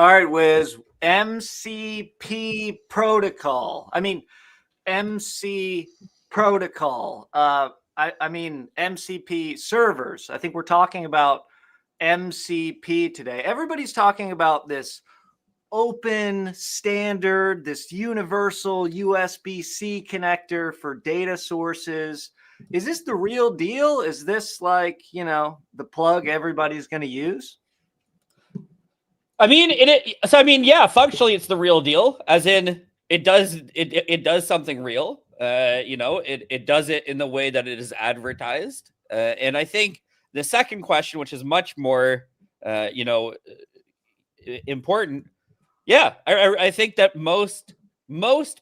All right, Wiz. MCP protocol. MC protocol. I mean MCP servers. I think we're talking about MCP today. Everybody's talking about this open standard, this universal USB-C connector for data sources. Is this the real deal? Is this like, the plug everybody's going to use? Yeah, functionally it's the real deal, as in it does something real. It does it in the way that it is advertised. And I think the second question, which is much more, important. Yeah, I think that most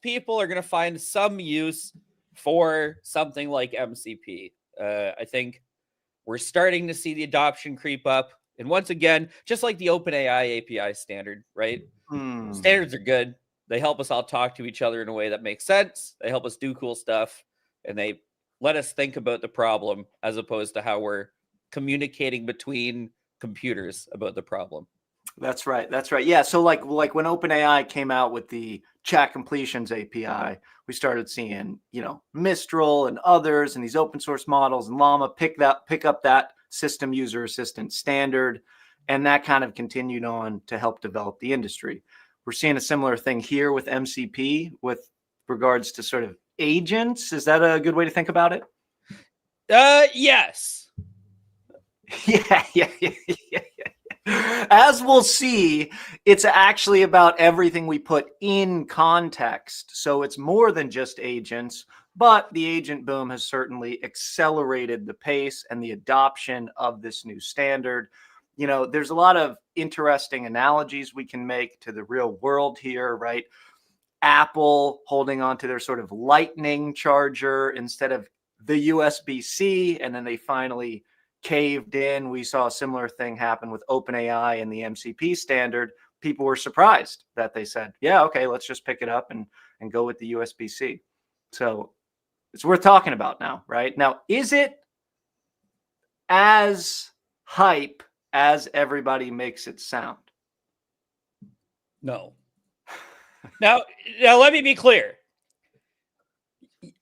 people are going to find some use for something like MCP. I think we're starting to see the adoption creep up. And once again, just like the OpenAI API standard, right? Standards are good. They help us all talk to each other in a way that makes sense. They help us do cool stuff. And they let us think about the problem as opposed to how we're communicating between computers about the problem. That's right. Yeah. So like when OpenAI came out with the chat completions API, we started seeing, Mistral and others and these open source models and Llama pick up that system user assistant standard. And that kind of continued on to help develop the industry. We're seeing a similar thing here with MCP with regards to sort of agents. Is that a good way to think about it? Yes. Yeah. As we'll see, it's actually about everything we put in context. So it's more than just agents, but the agent boom has certainly accelerated the pace and the adoption of this new standard. There's a lot of interesting analogies we can make to the real world here, right? Apple holding on to their sort of lightning charger instead of the USB-C, and then they finally caved in. We saw a similar thing happen with OpenAI and the MCP standard. People were surprised that they said, yeah, okay, let's just pick it up and go with the USB-C. So it's worth talking about now, right? Now, is it as hype as everybody makes it sound? No. Now let me be clear.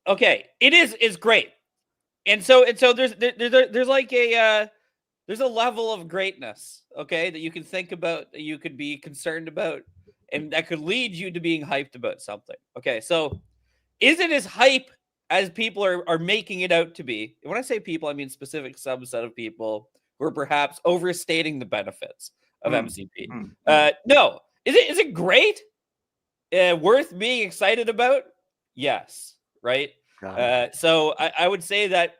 Okay, it's great. And so there's like there's a level of greatness, okay, that you can think about, that you could be concerned about, and that could lead you to being hyped about something. Okay, so is it as hype as people are making it out to be? And when I say people, I mean specific subset of people who are perhaps overstating the benefits of MCP. No. Is it great? Worth being excited about? Yes, right? So I would say that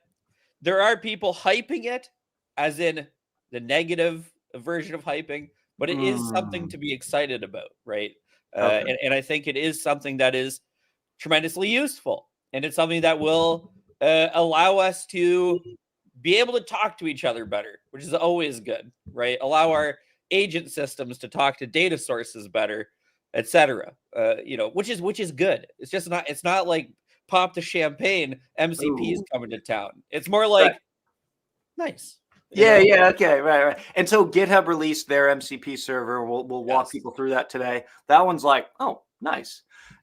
there are people hyping it, as in the negative version of hyping, but it is something to be excited about, right? And I think it is something that is tremendously useful, and it's something that will allow us to be able to talk to each other better, which is always good, right? Allow our agent systems to talk to data sources better, etc. Which is good. It's not like pop the champagne, MCP is coming to town. It's more like nice. Yeah. Okay. Right. And so GitHub released their MCP server. We'll walk people through that today. That one's like, oh, nice.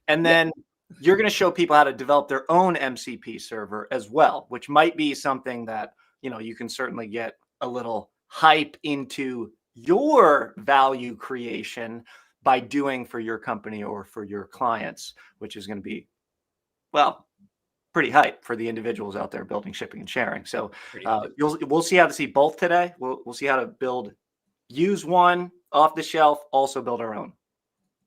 And then you're going to show people how to develop their own MCP server as well, which might be something that, you can certainly get a little hype into your value creation by doing for your company or for your clients, which is going to be, well, pretty hype for the individuals out there building, shipping, and sharing. So we'll see how to see both today. We'll see how to use one off the shelf, also build our own.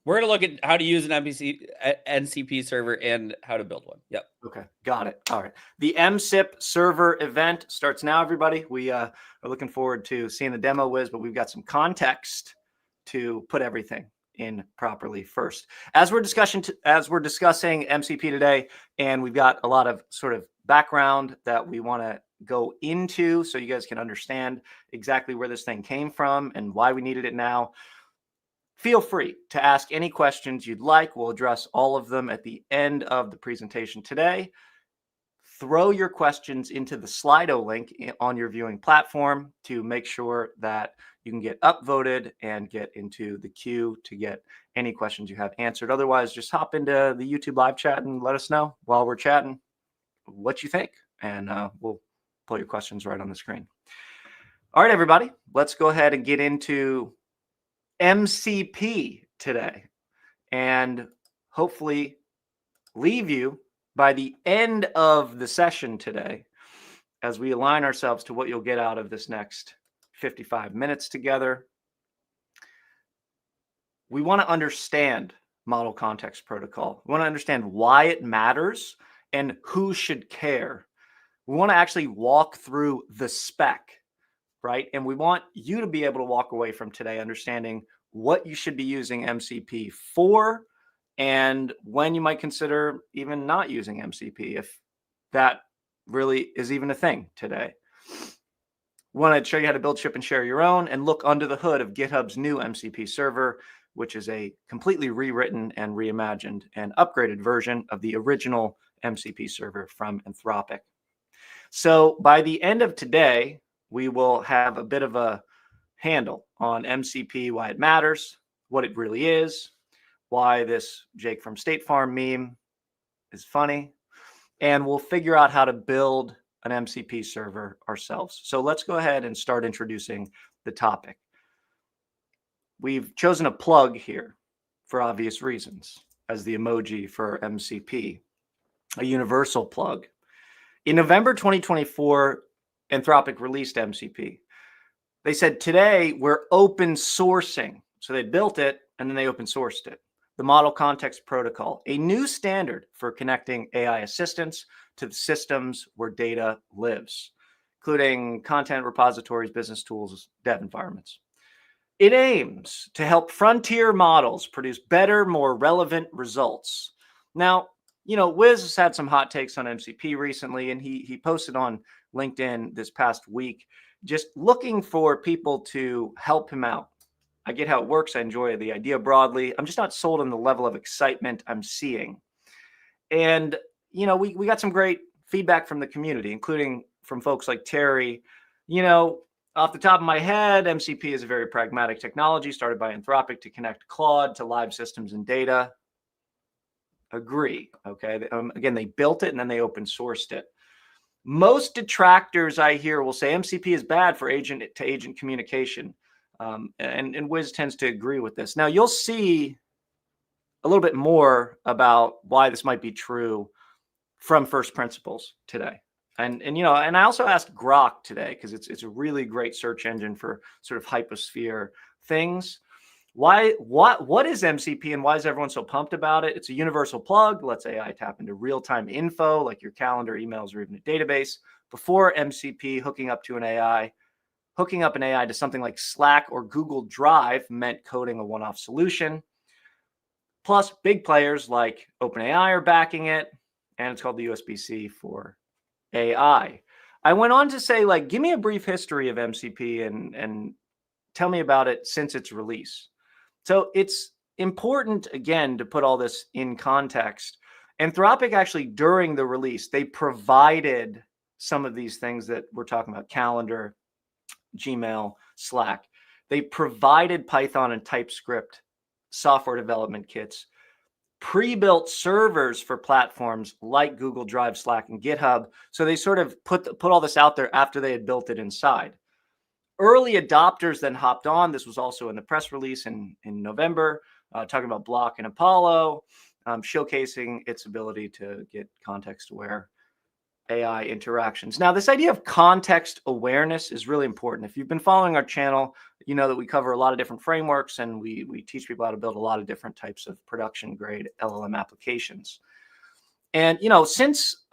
We're going to look at how to use an MCP server and how to build one. Yep. Okay. Got it. All right. The MCP server event starts now, everybody. We are looking forward to seeing the demo, Wiz, but we've got some context to put everything in properly first. As we're discussing MCP today, and we've got a lot of sort of background that we want to go into so you guys can understand exactly where this thing came from and why we needed it now. Feel free to ask any questions you'd like. We'll address all of them at the end of the presentation today. throw your questions into the Slido link on your viewing platform to make sure that you can get upvoted and get into the queue to get any questions you have answered. Otherwise, just hop into the YouTube live chat and let us know while we're chatting what you think, and we'll pull your questions right on the screen. All right, everybody, let's go ahead and get into MCP today, and hopefully leave you by the end of the session today as we align ourselves to what you'll get out of this next 55 minutes together. We want to understand model context protocol. We want to understand why it matters and who should care. We want to actually walk through the spec, right? And we want you to be able to walk away from today understanding what you should be using MCP for, and when you might consider even not using MCP, if that really is even a thing today. We want to show you how to build, ship, and share your own, and look under the hood of GitHub's new MCP server, which is a completely rewritten and reimagined and upgraded version of the original MCP server from Anthropic. So by the end of today, we will have a bit of a handle on MCP, why it matters, what it really is, why this Jake from State Farm meme is funny, and we'll figure out how to build an MCP server ourselves. So let's go ahead and start introducing the topic. We've chosen a plug here for obvious reasons as the emoji for MCP, a universal plug. In November 2024, Anthropic released MCP. They said, today we're open sourcing. So they built it and then they open sourced it. The Model Context Protocol, a new standard for connecting AI assistants to the systems where data lives, including content repositories, business tools, dev environments. It aims to help frontier models produce better, more relevant results. Now, Wiz has had some hot takes on MCP recently, and he posted on LinkedIn this past week, just looking for people to help him out. I get how it works. I enjoy the idea broadly. I'm just not sold on the level of excitement I'm seeing. And, we got some great feedback from the community, including from folks like Terry. Off the top of my head, MCP is a very pragmatic technology started by Anthropic to connect Claude to live systems and data. Agree. Okay. Again, they built it and then they open sourced it. Most detractors I hear will say MCP is bad for agent to agent communication. And Wiz tends to agree with this. Now, you'll see a little bit more about why this might be true from first principles today. And I also asked Grok today, because it's a really great search engine for sort of hyposphere things. What is MCP and why is everyone so pumped about it? It's a universal plug, lets AI tap into real-time info like your calendar, emails, or even a database. Before MCP, hooking up an AI to something like Slack or Google Drive meant coding a one-off solution. Plus, big players like OpenAI are backing it, and it's called the USB-C for AI. I went on to say, give me a brief history of MCP and tell me about it since its release. So it's important, again, to put all this in context. Anthropic actually, during the release, they provided some of these things that we're talking about, calendar, Gmail, Slack. They provided Python and TypeScript software development kits, pre-built servers for platforms like Google Drive, Slack, and GitHub. So they sort of put all this out there after they had built it inside. Early adopters then hopped on. This was also in the press release in November, talking about Block and Apollo, showcasing its ability to get context-aware AI interactions. Now, this idea of context awareness is really important. If you've been following our channel, you know that we cover a lot of different frameworks, and we teach people how to build a lot of different types of production-grade LLM applications. And, since,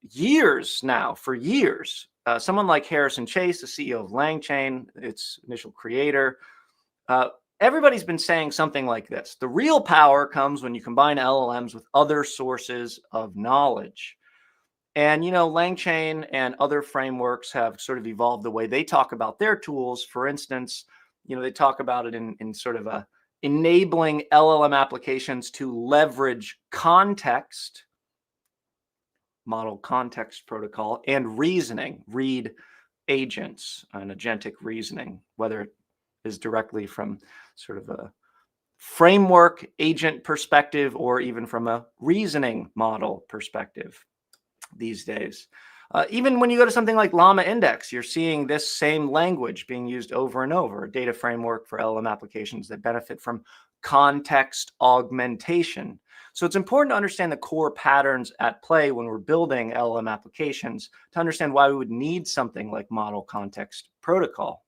years now, for years, someone like Harrison Chase, the CEO of LangChain, its initial creator, everybody's been saying something like this. The real power comes when you combine LLMs with other sources of knowledge. And, LangChain and other frameworks have sort of evolved the way they talk about their tools. For instance, they talk about it in sort of a enabling LLM applications to leverage context model context protocol, and reasoning, read agents and agentic reasoning, whether it is directly from sort of a framework agent perspective or even from a reasoning model perspective these days. Even when you go to something like Llama Index, you're seeing this same language being used over and over, a data framework for LLM applications that benefit from context augmentation. So it's important to understand the core patterns at play when we're building LLM applications to understand why we would need something like model context protocol.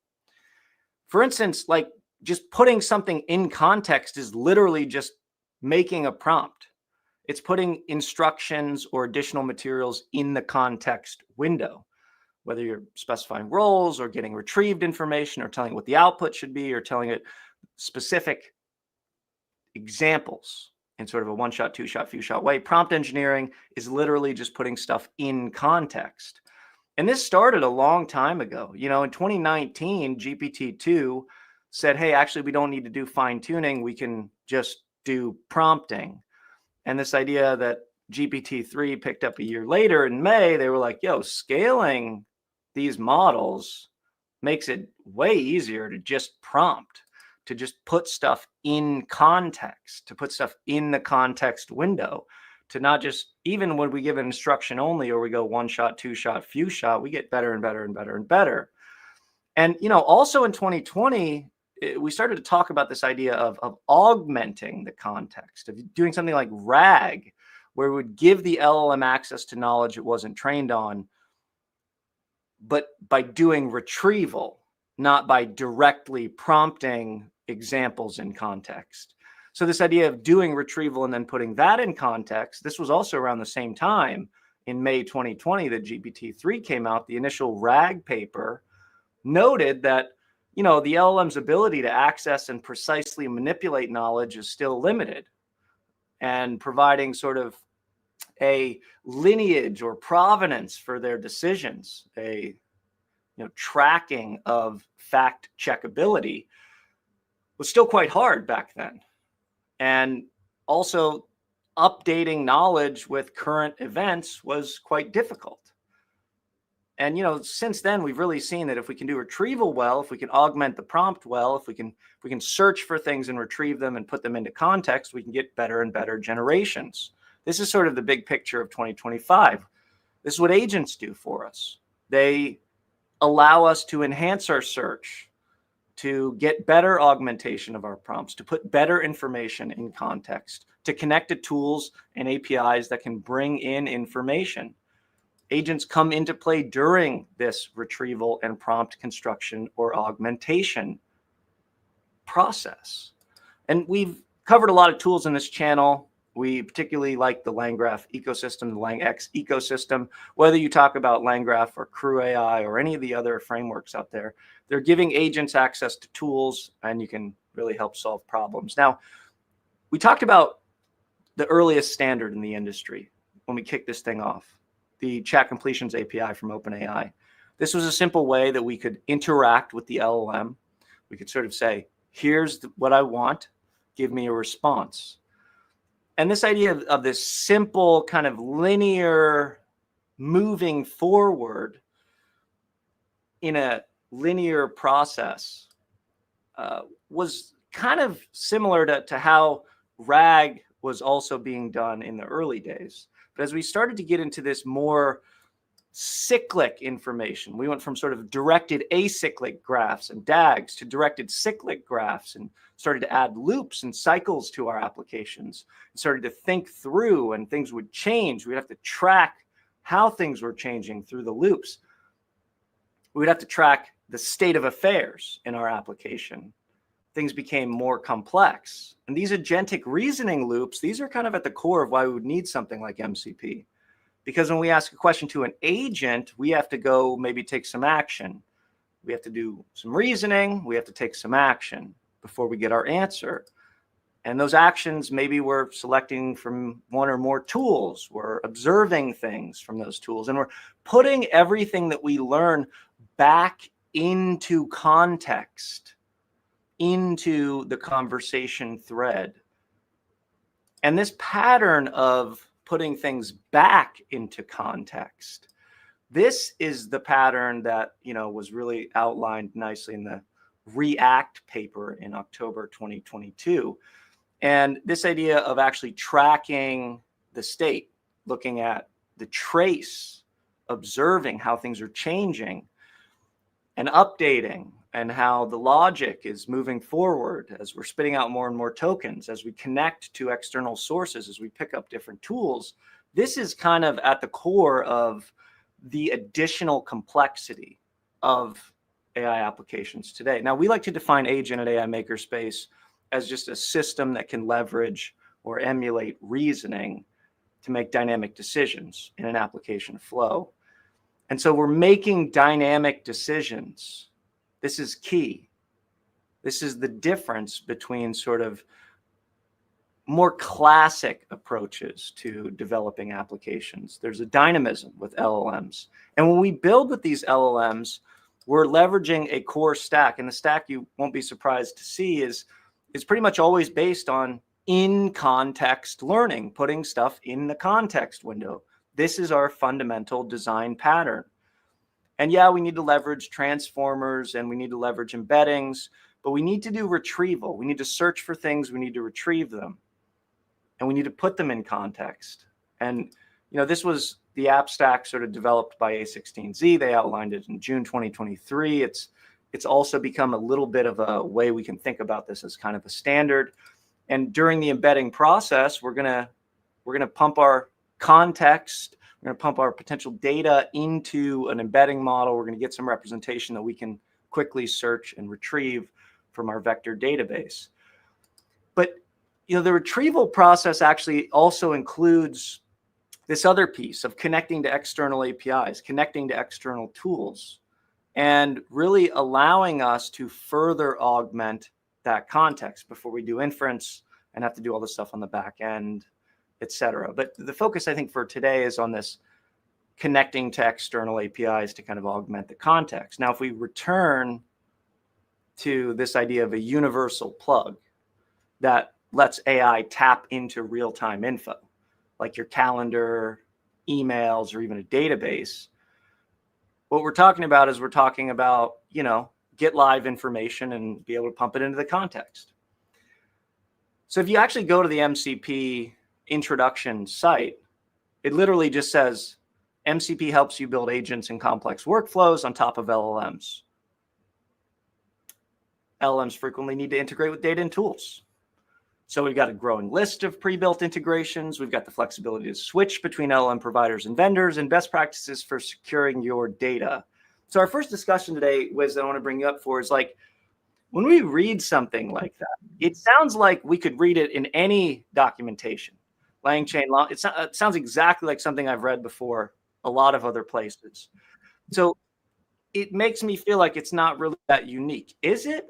For instance, like just putting something in context is literally just making a prompt. It's putting instructions or additional materials in the context window, whether you're specifying roles or getting retrieved information or telling what the output should be or telling it specific examples in sort of a one-shot, two-shot, few-shot way. Prompt engineering is literally just putting stuff in context. And this started a long time ago. You know, in 2019, GPT-2 said, hey, actually, we don't need to do fine-tuning. We can just do prompting. And this idea that GPT-3 picked up a year later in May, they were like, yo, scaling these models makes it way easier to just prompt, to just put stuff in context, to put stuff in the context window, to not just, even when we give an instruction only or we go one shot, two shot, few shot, we get better and better and better and better. And, you know, also in 2020, we started to talk about this idea of augmenting the context, of doing something like RAG, where we would give the LLM access to knowledge it wasn't trained on, but by doing retrieval, not by directly prompting examples in context. So this idea of doing retrieval and then putting that in context, this was also around the same time in May 2020 that GPT-3 came out. The initial RAG paper noted that, you know, the LLM's ability to access and precisely manipulate knowledge is still limited, and providing sort of a lineage or provenance for their decisions, a tracking of fact checkability was still quite hard back then. And also updating knowledge with current events was quite difficult. And, you know, since then, we've really seen that if we can do retrieval well, if we can augment the prompt well, if we can search for things and retrieve them and put them into context, we can get better and better generations. This is sort of the big picture of 2025. This is what agents do for us. They allow us to enhance our search, to get better augmentation of our prompts, to put better information in context, to connect to tools and APIs that can bring in information. Agents come into play during this retrieval and prompt construction or augmentation process. And we've covered a lot of tools in this channel. We particularly like the LangGraph ecosystem, the LangX ecosystem. Whether you talk about LangGraph or Crew AI or any of the other frameworks out there, they're giving agents access to tools, and you can really help solve problems. Now, we talked about the earliest standard in the industry when we kicked this thing off, the chat completions API from OpenAI. This was a simple way that we could interact with the LLM. We could sort of say, here's what I want, give me a response. And this idea of this simple kind of linear moving forward in a linear process was kind of similar to how RAG was also being done in the early days. But as we started to get into this more cyclic information, we went from sort of directed acyclic graphs and DAGs to directed cyclic graphs, and started to add loops and cycles to our applications, and started to think through, and things would change. We'd have to track how things were changing through the loops. We'd have to track the state of affairs in our application. Things became more complex. And these agentic reasoning loops, these are kind of at the core of why we would need something like MCP. Because when we ask a question to an agent, we have to go maybe take some action. We have to do some reasoning. We have to take some action before we get our answer. And those actions, maybe we're selecting from one or more tools. We're observing things from those tools. And we're putting everything that we learn back into context, into the conversation thread. And this pattern of putting things back into context. This is the pattern that, was really outlined nicely in the React paper in October 2022. And this idea of actually tracking the state, looking at the trace, observing how things are changing and updating, and how the logic is moving forward as we're spitting out more and more tokens, as we connect to external sources, as we pick up different tools. This is kind of at the core of the additional complexity of AI applications today. Now, we like to define agent at AI Makerspace as just a system that can leverage or emulate reasoning to make dynamic decisions in an application flow. And so we're making dynamic decisions. This is key. This is the difference between sort of more classic approaches to developing applications. There's a dynamism with LLMs. And when we build with these LLMs, we're leveraging a core stack. And the stack, you won't be surprised to see, is pretty much always based on in-context learning, putting stuff in the context window. This is our fundamental design pattern. And yeah, we need to leverage transformers and we need to leverage embeddings, but we need to do retrieval. We need to search for things, we need to retrieve them, and we need to put them in context. And this was the app stack sort of developed by A16Z. They outlined it in June 2023. It's also become a little bit of a way we can think about this as kind of a standard. And during the embedding process, we're gonna pump our context, we're gonna pump our potential data into an embedding model. We're gonna get some representation that we can quickly search and retrieve from our vector database. But the retrieval process actually also includes this other piece of connecting to external APIs, connecting to external tools, and really allowing us to further augment that context before we do inference and have to do all this stuff on the back end, et cetera. But the focus, I think, for today is on this connecting to external APIs to kind of augment the context. Now, if we return to this idea of a universal plug that lets AI tap into real-time info, like your calendar, emails, or even a database, what we're talking about is get live information and be able to pump it into the context. So if you actually go to the MCP introduction site, it literally just says, MCP helps you build agents and complex workflows on top of LLMs. LLMs frequently need to integrate with data and tools. So we've got a growing list of pre-built integrations. We've got the flexibility to switch between LLM providers and vendors, and best practices for securing your data. So our first discussion today, Wiz, that I want to bring you up for is when we read something like that, it sounds like we could read it in any documentation. LangChain, it sounds exactly like something I've read before a lot of other places. So it makes me feel like it's not really that unique. Is it?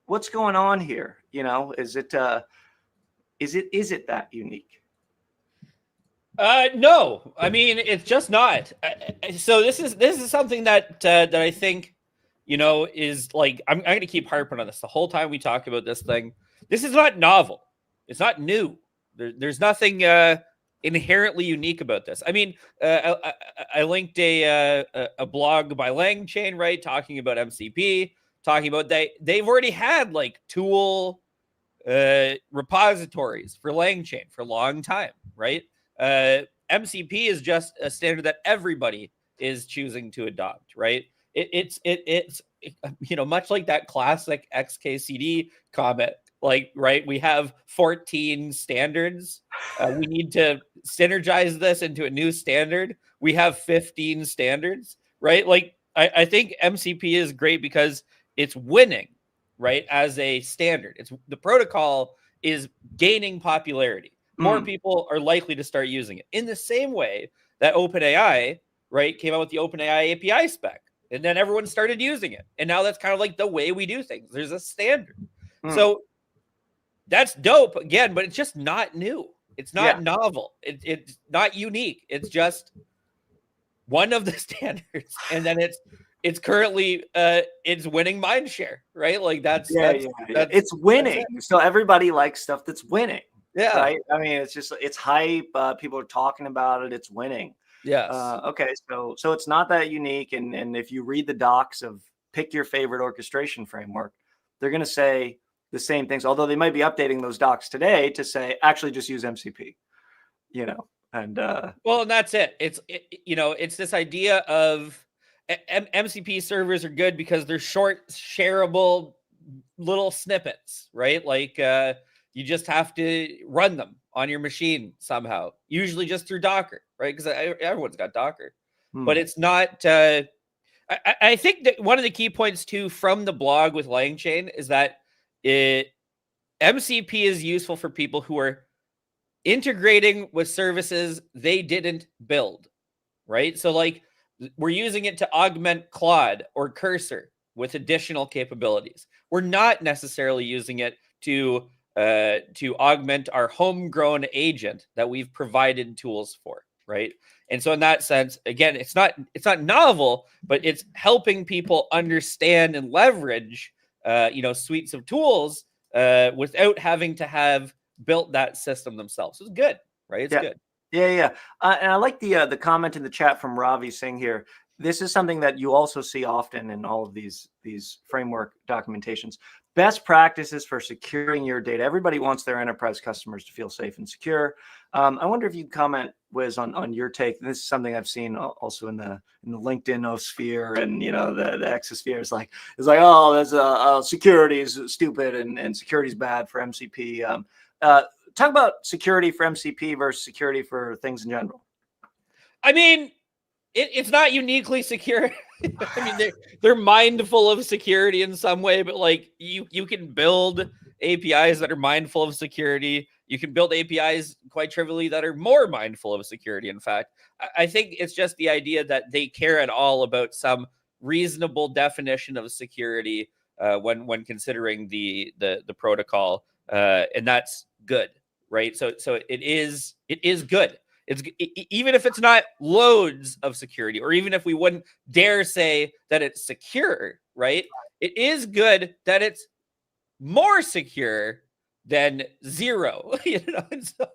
What's going on here? Is it that unique? No, I mean, it's just not. So this is something that I think, is I'm going to keep harping on this the whole time we talk about this thing. This is not novel. It's not new. There's nothing inherently unique about this. I mean, I linked a blog by LangChain, right, talking about MCP, talking about they've already had tool repositories for LangChain for a long time, right? MCP is just a standard that everybody is choosing to adopt, right? It's much like that classic XKCD comment, right? We have 14 standards. We need to synergize this into a new standard. We have 15 standards, right? I think MCP is great because it's winning, right? As a standard, the protocol is gaining popularity. More people are likely to start using it in the same way that OpenAI, right, came out with the OpenAI API spec, and then everyone started using it. And now that's kind of the way we do things. There's a standard. So that's dope again, but it's just not new. It's not novel. It's not unique. It's just one of the standards. And then it's currently it's winning mind share, right? That's it's winning. So everybody likes stuff that's winning. Yeah. Right. I mean, it's hype. People are talking about it. It's winning. Yes. Okay. So it's not that unique. And if you read the docs of pick your favorite orchestration framework, they're going to say the same things, although they might be updating those docs today to say, actually just use MCP, and well, and that's it. It's this idea of MCP servers are good because they're short, shareable little snippets, right? Like you just have to run them on your machine somehow, usually just through Docker, right? Because everyone's got Docker, but it's not. I think that one of the key points too from the blog with LangChain is that MCP is useful for people who are integrating with services they didn't build, right? So like we're using it to augment Claude or Cursor with additional capabilities. We're not necessarily using it to augment our homegrown agent that we've provided tools for, right? And so in that sense, again, it's not novel, but it's helping people understand and leverage suites of tools without having to have built that system themselves. So it's good, right? It's good. Yeah. And I like the comment in the chat from Ravi saying here, this is something that you also see often in all of these framework documentations. Best practices for securing your data. Everybody wants their enterprise customers to feel safe and secure. I wonder if you'd comment, Wiz, on your take. This is something I've seen also in the LinkedIn sphere and the exosphere is like oh, there's security is stupid and security is bad for MCP. Talk about security for MCP versus security for things in general. I mean, it's not uniquely secure. I mean, they're mindful of security in some way, but like you can build APIs that are mindful of security. You can build APIs quite trivially that are more mindful of security. In fact, I think it's just the idea that they care at all about some reasonable definition of security when considering the protocol, and that's good, right? So it is good. It's even if it's not loads of security, or even if we wouldn't dare say that it's secure, right? It is good that it's more secure than zero. And so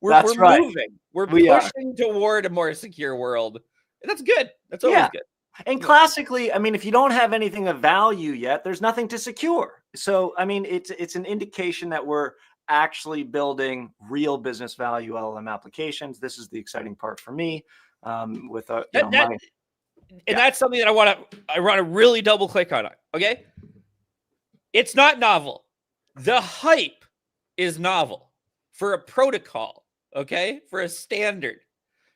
we're right. moving. We're pushing toward a more secure world, and that's good. That's always good. And classically, I mean, if you don't have anything of value yet, there's nothing to secure. So, I mean, it's an indication that we're actually building real business value LLM applications. This is the exciting part for me. With that's something that I want to really double click on. Okay, it's not novel. The hype is novel for a protocol. Okay, for a standard.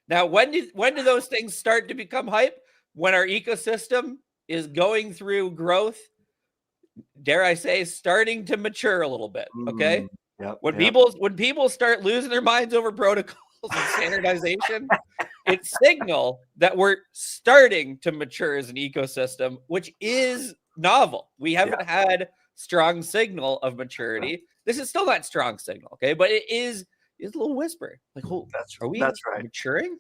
Now, when do those things start to become hype? When our ecosystem is going through growth, dare I say, starting to mature a little bit. Okay. When people start losing their minds over protocols and standardization, it's signal that we're starting to mature as an ecosystem, which is novel. We haven't had strong signal of maturity. This is still not strong signal, okay? But it is a little whisper. Like, are we maturing?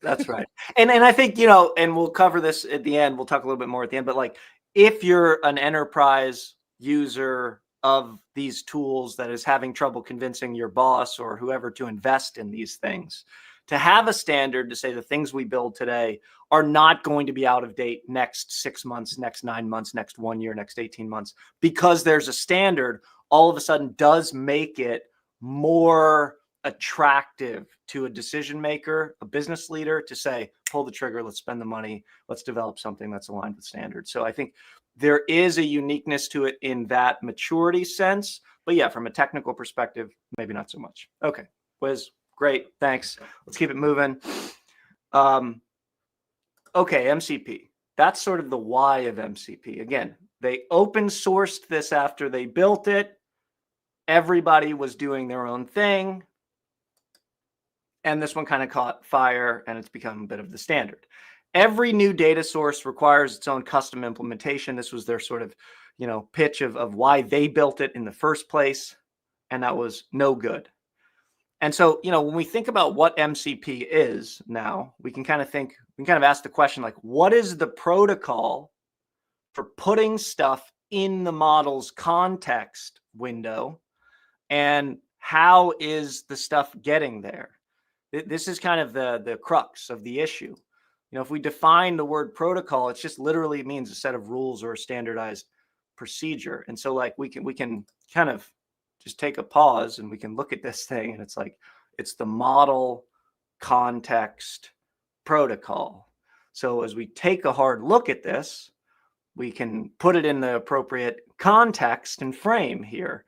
That's right. And I think, and we'll cover this at the end. We'll talk a little bit more at the end, but like if you're an enterprise user of these tools that is having trouble convincing your boss or whoever to invest in these things, to have a standard to say the things we build today are not going to be out of date next 6 months, next 9 months, next 1 year, next 18 months, because there's a standard, all of a sudden does make it more attractive to a decision maker, a business leader, to say, pull the trigger, let's spend the money, let's develop something that's aligned with standards. So I think there is a uniqueness to it in that maturity sense. But yeah, from a technical perspective, maybe not so much. Okay, Wiz, great, thanks. Let's keep it moving. Okay, MCP. That's sort of the why of MCP. Again, they open sourced this after they built it. Everybody was doing their own thing. And this one kind of caught fire, and it's become a bit of the standard. Every new data source requires its own custom implementation. This was their sort of, pitch of why they built it in the first place. And that was no good. And so, when we think about what MCP is now, we can kind of ask the question, like, what is the protocol for putting stuff in the model's context window? And how is the stuff getting there? This is kind of the crux of the issue. If we define the word protocol, it just literally means a set of rules or a standardized procedure. And so like we can kind of just take a pause and we can look at this thing, and it's like, it's the model context protocol. So as we take a hard look at this, we can put it in the appropriate context and frame here.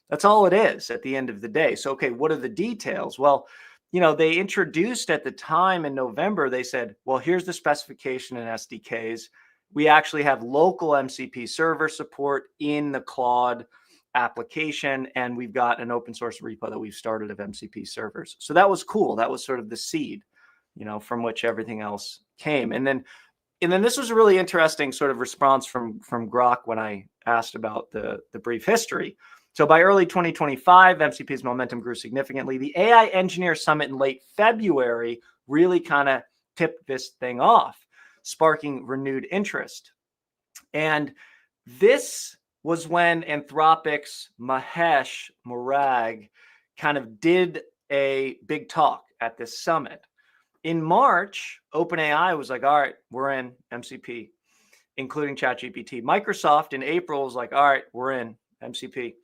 That's all it is at the end of the day. So, okay, what are the details? Well, they introduced at the time in November, they said, well, here's the specification and SDKs. We actually have local MCP server support in the Claude application, and we've got an open source repo that we've started of MCP servers. So that was cool. That was sort of the seed, from which everything else came. And then this was a really interesting sort of response from Grok when I asked about the brief history. So by early 2025, MCP's momentum grew significantly. The AI Engineer Summit in late February really kind of tipped this thing off, sparking renewed interest. And this was when Anthropic's Mahesh Morag kind of did a big talk at this summit. In March, OpenAI was like, all right, we're in MCP, including ChatGPT. Microsoft in April was like, all right, we're in MCP.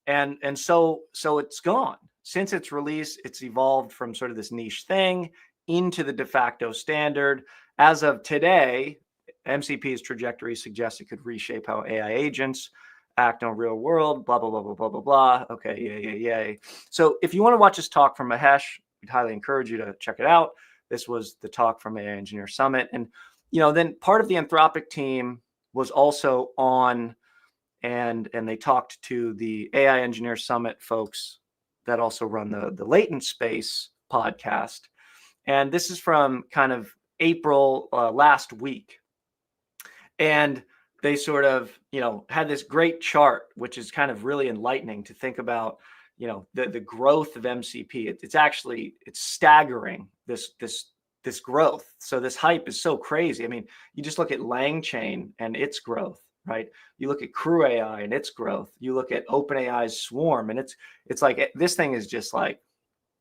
And so it's gone. Since its release, it's evolved from sort of this niche thing into the de facto standard. As of today, MCP's trajectory suggests it could reshape how AI agents act on real world, blah, blah, blah, blah, blah, blah, blah. Okay, yay. So if you want to watch this talk from Mahesh, we'd highly encourage you to check it out. This was the talk from AI Engineer Summit. And, then part of the Anthropic team was also on, and they talked to the AI Engineer Summit folks that also run the Latent Space podcast. And this is from kind of April last week. And they sort of, had this great chart, which is kind of really enlightening to think about, the growth of MCP. It's staggering, this growth. So this hype is so crazy. I mean, you just look at LangChain and its growth, right? You look at Crew AI and its growth. You look at OpenAI's Swarm, and it's like, this thing is just like,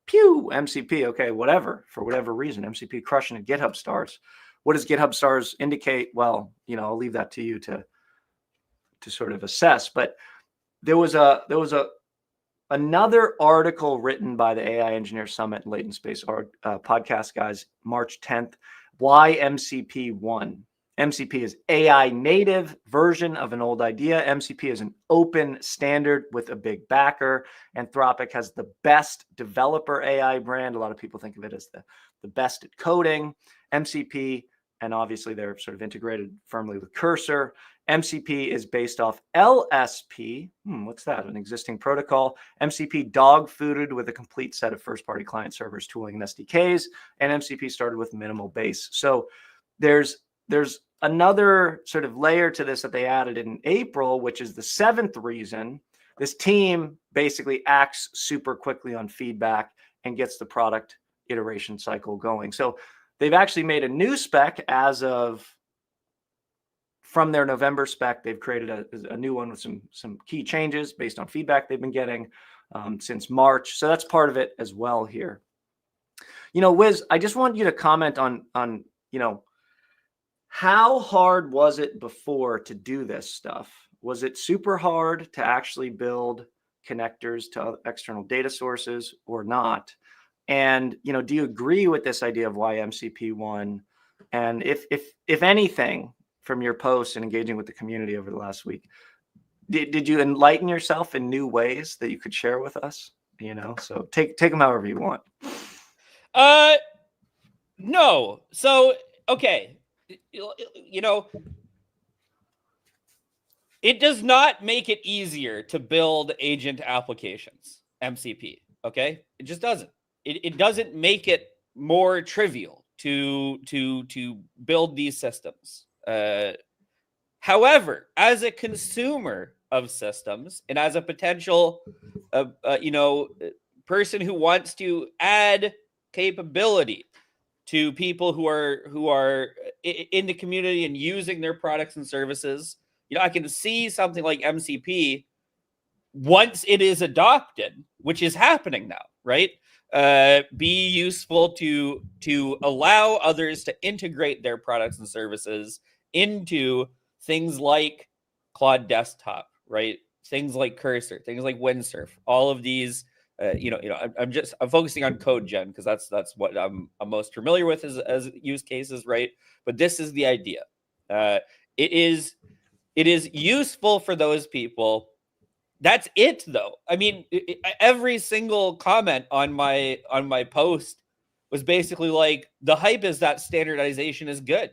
pew, MCP, okay, whatever, for whatever reason, MCP crushing at GitHub stars. What does GitHub stars indicate? Well, I'll leave that to you to sort of assess. But there was another article written by the AI Engineer Summit and Latent Space podcast guys, March 10th. Why MCP won? MCP is AI native version of an old idea. MCP is an open standard with a big backer. Anthropic has the best developer AI brand. A lot of people think of it as the best at coding. MCP, and obviously they're sort of integrated firmly with Cursor. MCP is based off LSP. What's that? An existing protocol. MCP dog-fooded with a complete set of first-party client servers, tooling, and SDKs. And MCP started with minimal base. So there's another sort of layer to this that they added in April, which is the seventh reason. This team basically acts super quickly on feedback and gets the product iteration cycle going. So they've actually made a new spec from their November spec. They've created a new one with some key changes based on feedback they've been getting since March. So that's part of it as well here. Wiz, I just want you to comment on how hard was it before to do this stuff? Was it super hard to actually build connectors to external data sources or not? And, do you agree with this idea of why MCP won? And if anything, from your posts and engaging with the community over the last week, did you enlighten yourself in new ways that you could share with us? So take them however you want. No. So, okay. It does not make it easier to build agent applications, MCP. Okay. It just doesn't. It doesn't make it more trivial to build these systems. However, as a consumer of systems and as a potential, person who wants to add capability to people who are in the community and using their products and services, I can see something like MCP, once it is adopted, which is happening now, right? Be useful to allow others to integrate their products and services into things like Claude Desktop, right? Things like Cursor, things like Windsurf, all of these. I'm focusing on code gen because that's what I'm most familiar with as use cases, right? But this is the idea. It is useful for those people. That's it, though. I mean, every single comment on my post was basically like, the hype is that standardization is good.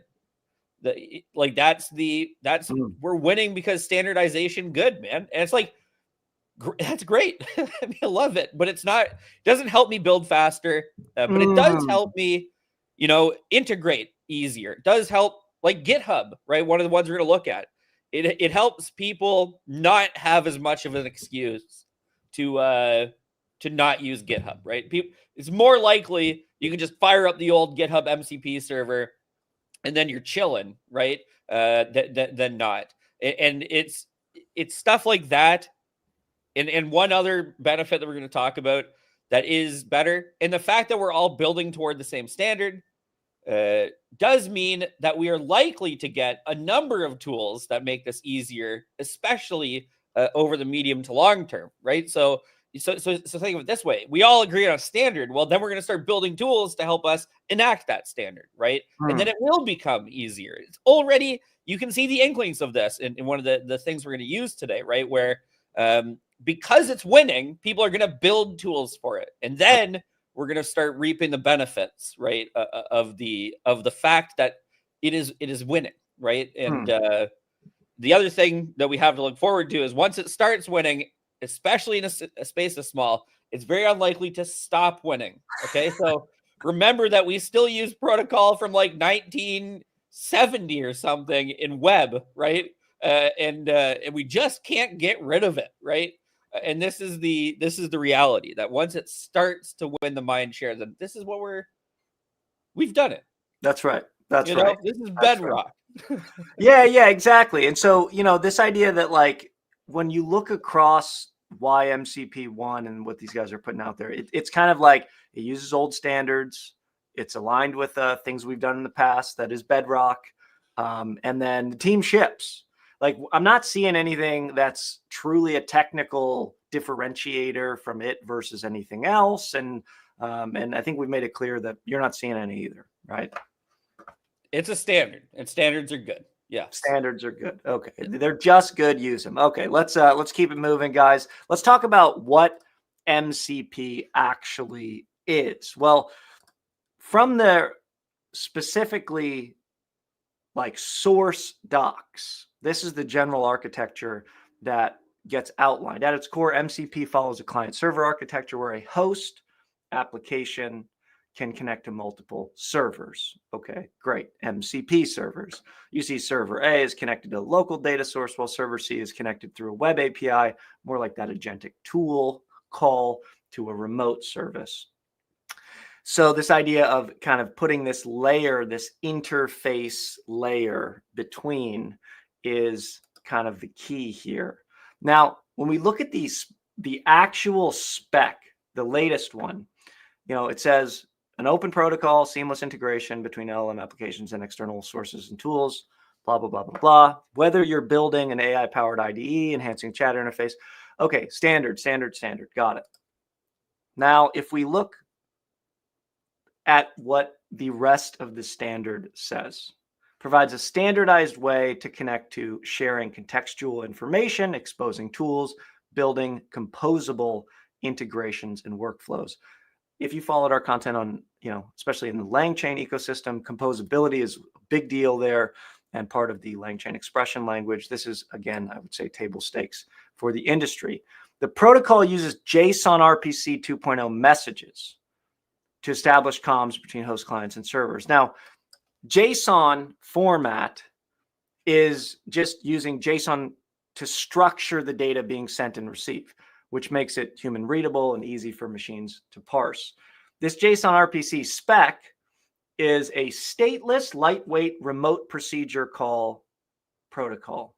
We're winning because standardization good, man. And it's like, that's great. I mean, I love it, but it doesn't help me build faster, but it does help me, integrate easier. It does help, like GitHub, right? One of the ones we're going to look at. It helps people not have as much of an excuse to not use GitHub, right? It's more likely you can just fire up the old GitHub MCP server and then you're chilling, right? Than not. And it's stuff like that. And one other benefit that we're going to talk about that is better, and the fact that we're all building toward the same standard does mean that we are likely to get a number of tools that make this easier, especially over the medium to long term, right? So think of it this way: we all agree on a standard. Well, then we're going to start building tools to help us enact that standard, right? And then it will become easier. It's already, you can see the inklings of this in one of the things we're going to use today, right? Where because it's winning, people are going to build tools for it, and then we're going to start reaping the benefits, right, of the fact that it is winning, right? And the other thing that we have to look forward to is once it starts winning, especially in a space this small, it's very unlikely to stop winning. Okay, so remember that we still use protocol from like 1970 or something in web, right? And we just can't get rid of it, right? And this is the reality that once it starts to win the mind share, then this is what we've done it. That's right. That's right. This is bedrock. Right. Yeah, exactly. And so, this idea that like when you look across YMCP1 and what these guys are putting out there, it's kind of like it uses old standards. It's aligned with things we've done in the past. That is bedrock. And then the team ships. Like, I'm not seeing anything that's truly a technical differentiator from it versus anything else. And I think we've made it clear that you're not seeing any either, right? It's a standard, and standards are good. Yeah, standards are good. Okay, they're just good. Use them. Okay, let's keep it moving, guys. Let's talk about what MCP actually is. Well, from their specifically like source docs, this is the general architecture that gets outlined. At its core, MCP follows a client-server architecture where a host application can connect to multiple servers. Okay, great. MCP servers. You see server A is connected to a local data source, while server C is connected through a web API, more like that agentic tool call to a remote service. So this idea of kind of putting this layer, this interface layer between is kind of the key here. Now, when we look at the actual spec, the latest one, it says an open protocol, seamless integration between LLM applications and external sources and tools, blah, blah, blah, blah, blah. Whether you're building an AI-powered IDE, enhancing chat interface. Okay, standard. Got it. Now, if we look at what the rest of the standard says, provides a standardized way to connect to sharing contextual information, exposing tools, building composable integrations and workflows. If you followed our content on, especially in the LangChain ecosystem, composability is a big deal there and part of the LangChain expression language. This is, again, I would say table stakes for the industry. The protocol uses JSON-RPC 2.0 messages to establish comms between host clients and servers. Now, JSON format is just using JSON to structure the data being sent and received, which makes it human readable and easy for machines to parse. This JSON-RPC spec is a stateless, lightweight remote procedure call protocol.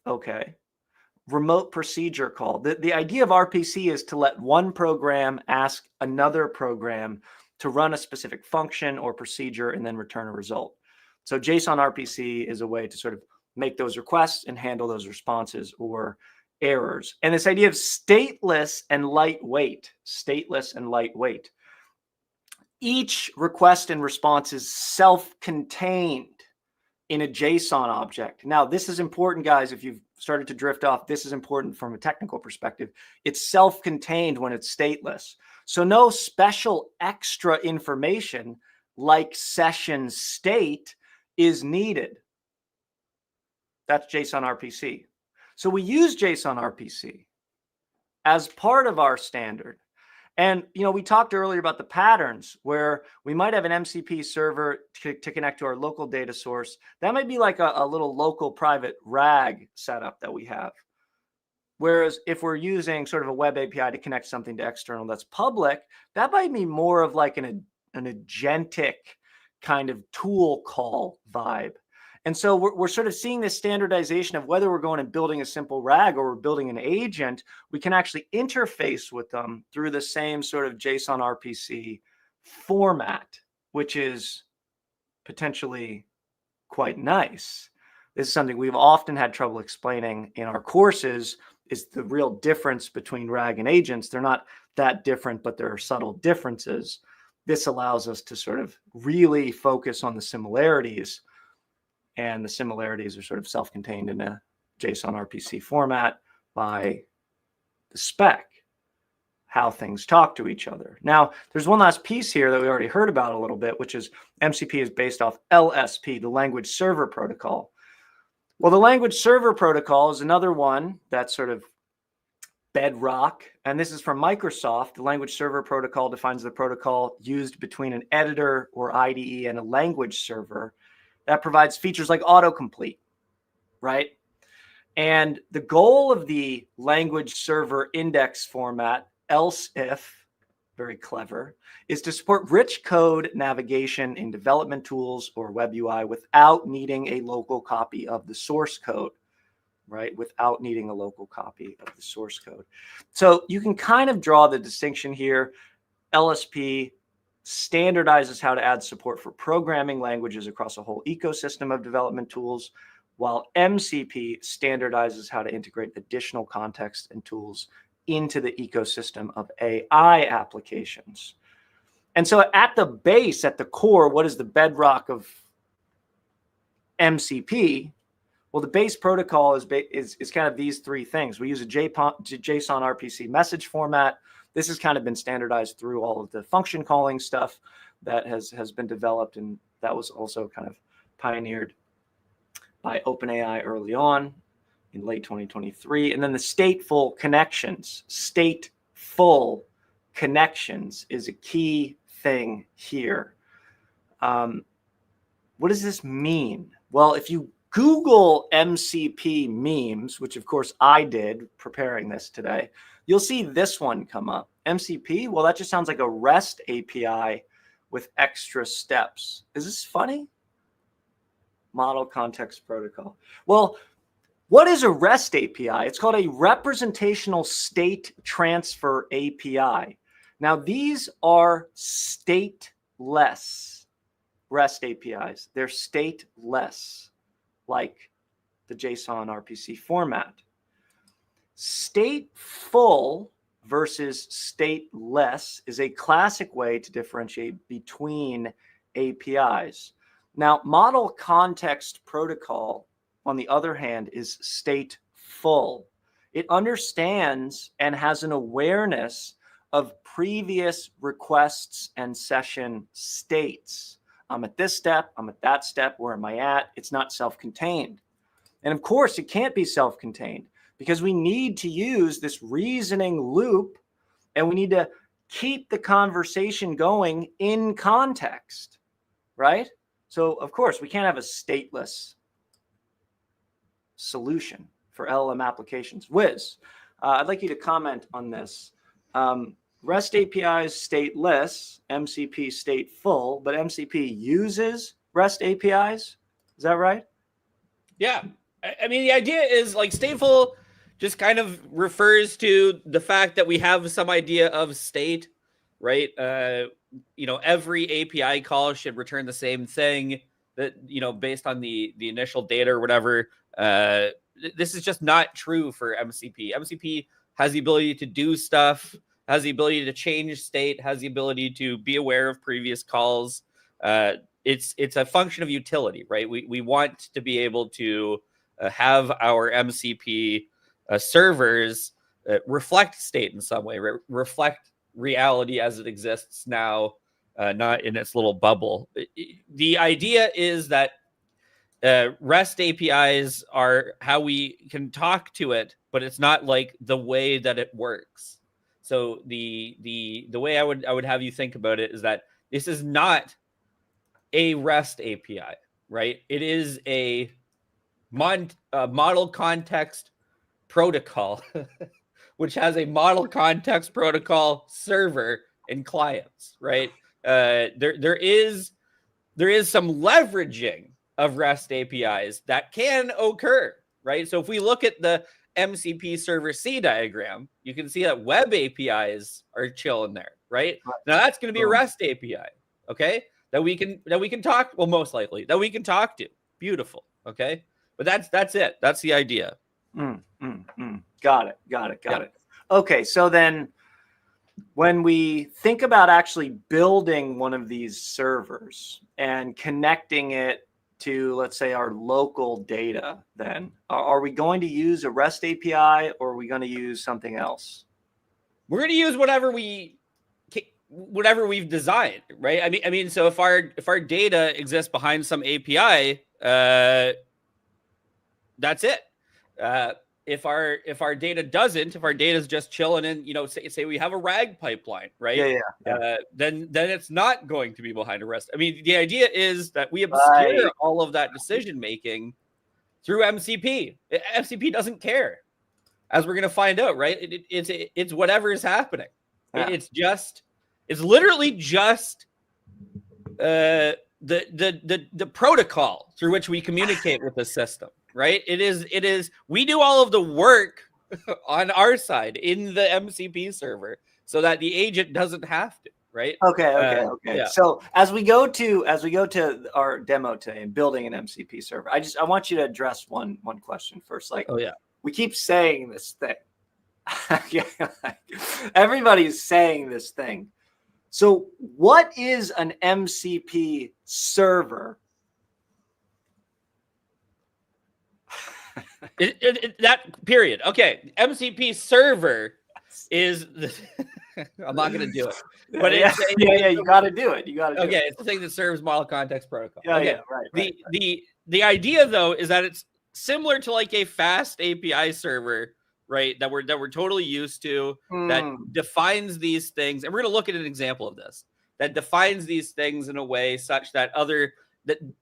Okay. remote procedure call. The idea of RPC is to let one program ask another program to run a specific function or procedure and then return a result. So JSON-RPC is a way to sort of make those requests and handle those responses or errors. And this idea of stateless and lightweight, each request and response is self-contained in a JSON object. Now, this is important, guys. If you've started to drift off, this is important from a technical perspective. It's self-contained when it's stateless. So no special extra information like session state is needed. That's JSON-RPC. So we use JSON-RPC as part of our standard. And, we talked earlier about the patterns where we might have an MCP server to connect to our local data source. That might be like a little local private RAG setup that we have. Whereas if we're using sort of a web API to connect something to external that's public, that might be more of like an agentic kind of tool call vibe. And so we're sort of seeing this standardization of whether we're going and building a simple RAG or we're building an agent, we can actually interface with them through the same sort of JSON-RPC format, which is potentially quite nice. This is something we've often had trouble explaining in our courses, is the real difference between RAG and agents. They're not that different, but there are subtle differences. This allows us to sort of really focus on the similarities. And the similarities are sort of self-contained in a JSON-RPC format by the spec, how things talk to each other. Now, there's one last piece here that we already heard about a little bit, which is MCP is based off LSP, the language server protocol. Well, the language server protocol is another one that's sort of bedrock. And this is from Microsoft. The language server protocol defines the protocol used between an editor or IDE and a language server that provides features like autocomplete, right? And the goal of the language server index format, else if, very clever, is to support rich code navigation in development tools or web UI without needing a local copy of the source code, right? Without needing a local copy of the source code. So you can kind of draw the distinction here. LSP standardizes how to add support for programming languages across a whole ecosystem of development tools, while MCP standardizes how to integrate additional context and tools into the ecosystem of AI applications. And so at the base, at the core, what is the bedrock of MCP? Well, the base protocol is kind of these three things. We use a JSON-RPC message format. This has kind of been standardized through all of the function calling stuff that has been developed, and that was also kind of pioneered by OpenAI early on in late 2023. And then the stateful connections. Stateful connections is a key thing here. What does this mean? Well, if you Google MCP memes, which of course I did preparing this today, you'll see this one come up. MCP, well, that just sounds like a REST API with extra steps. Is this funny? Model Context Protocol. Well, what is a REST API? It's called a Representational State Transfer API. Now, these are stateless REST APIs. They're stateless, like the JSON-RPC format. Stateful versus stateless is a classic way to differentiate between APIs. Now, Model Context Protocol, on the other hand, is stateful. It understands and has an awareness of previous requests and session states. I'm at this step, I'm at that step, where am I at? It's not self-contained. And of course, it can't be self-contained because we need to use this reasoning loop and we need to keep the conversation going in context, right? So of course, we can't have a stateless solution for LLM applications. Wiz, I'd like you to comment on this. REST APIs stateless, MCP stateful, but MCP uses REST APIs. Is that right? Yeah. I mean, the idea is like stateful just kind of refers to the fact that we have some idea of state, right? Every API call should return the same thing that, based on the initial data or whatever. This is just not true for MCP. MCP has the ability to do stuff, has the ability to change state, has the ability to be aware of previous calls. It's a function of utility, right? We want to be able to have our MCP servers reflect state in some way, reflect reality as it exists now, not in its little bubble. The idea is that REST APIs are how we can talk to it, but it's not like the way that it works. So the way I would have you think about it is that this is not a REST API, right? It is a model context protocol, which has a model context protocol server and clients, right? There is some leveraging of REST APIs that can occur, right? So if we look at the MCP server C diagram, you can see that web APIs are chilling there, right? Now that's going to be a REST API, okay? That we can talk, well, most likely that we can talk to. Beautiful, okay? But that's it. That's the idea. Got it. Okay, so then when we think about actually building one of these servers and connecting it to, let's say, our local data, then are we going to use a REST API or are we going to use something else? We're going to use whatever we've designed, right? I mean, so if our data exists behind some API, that's it. If our data doesn't, if our data is just chilling in, say we have a RAG pipeline, right? Yeah. Then it's not going to be behind a REST. I mean, the idea is that we obscure all of that decision making through MCP. MCP doesn't care, as we're going to find out, right? It's whatever is happening. Yeah. It's literally just the protocol through which we communicate with the system. Right? It is. We do all of the work on our side in the MCP server so that the agent doesn't have to. Right? Okay. Yeah. So as we go to our demo today and building an MCP server, I want you to address one question first. Like, we keep saying this thing. Everybody's saying this thing. So what is an MCP server? That period. Okay. MCP server is I'm not going to do it. But you got to do it. Okay, it's the thing that serves model context protocol. Right. The idea though is that it's similar to like a fast API server, right? That we're totally used to, that defines these things. And we're going to look at an example of this that defines these things in a way such that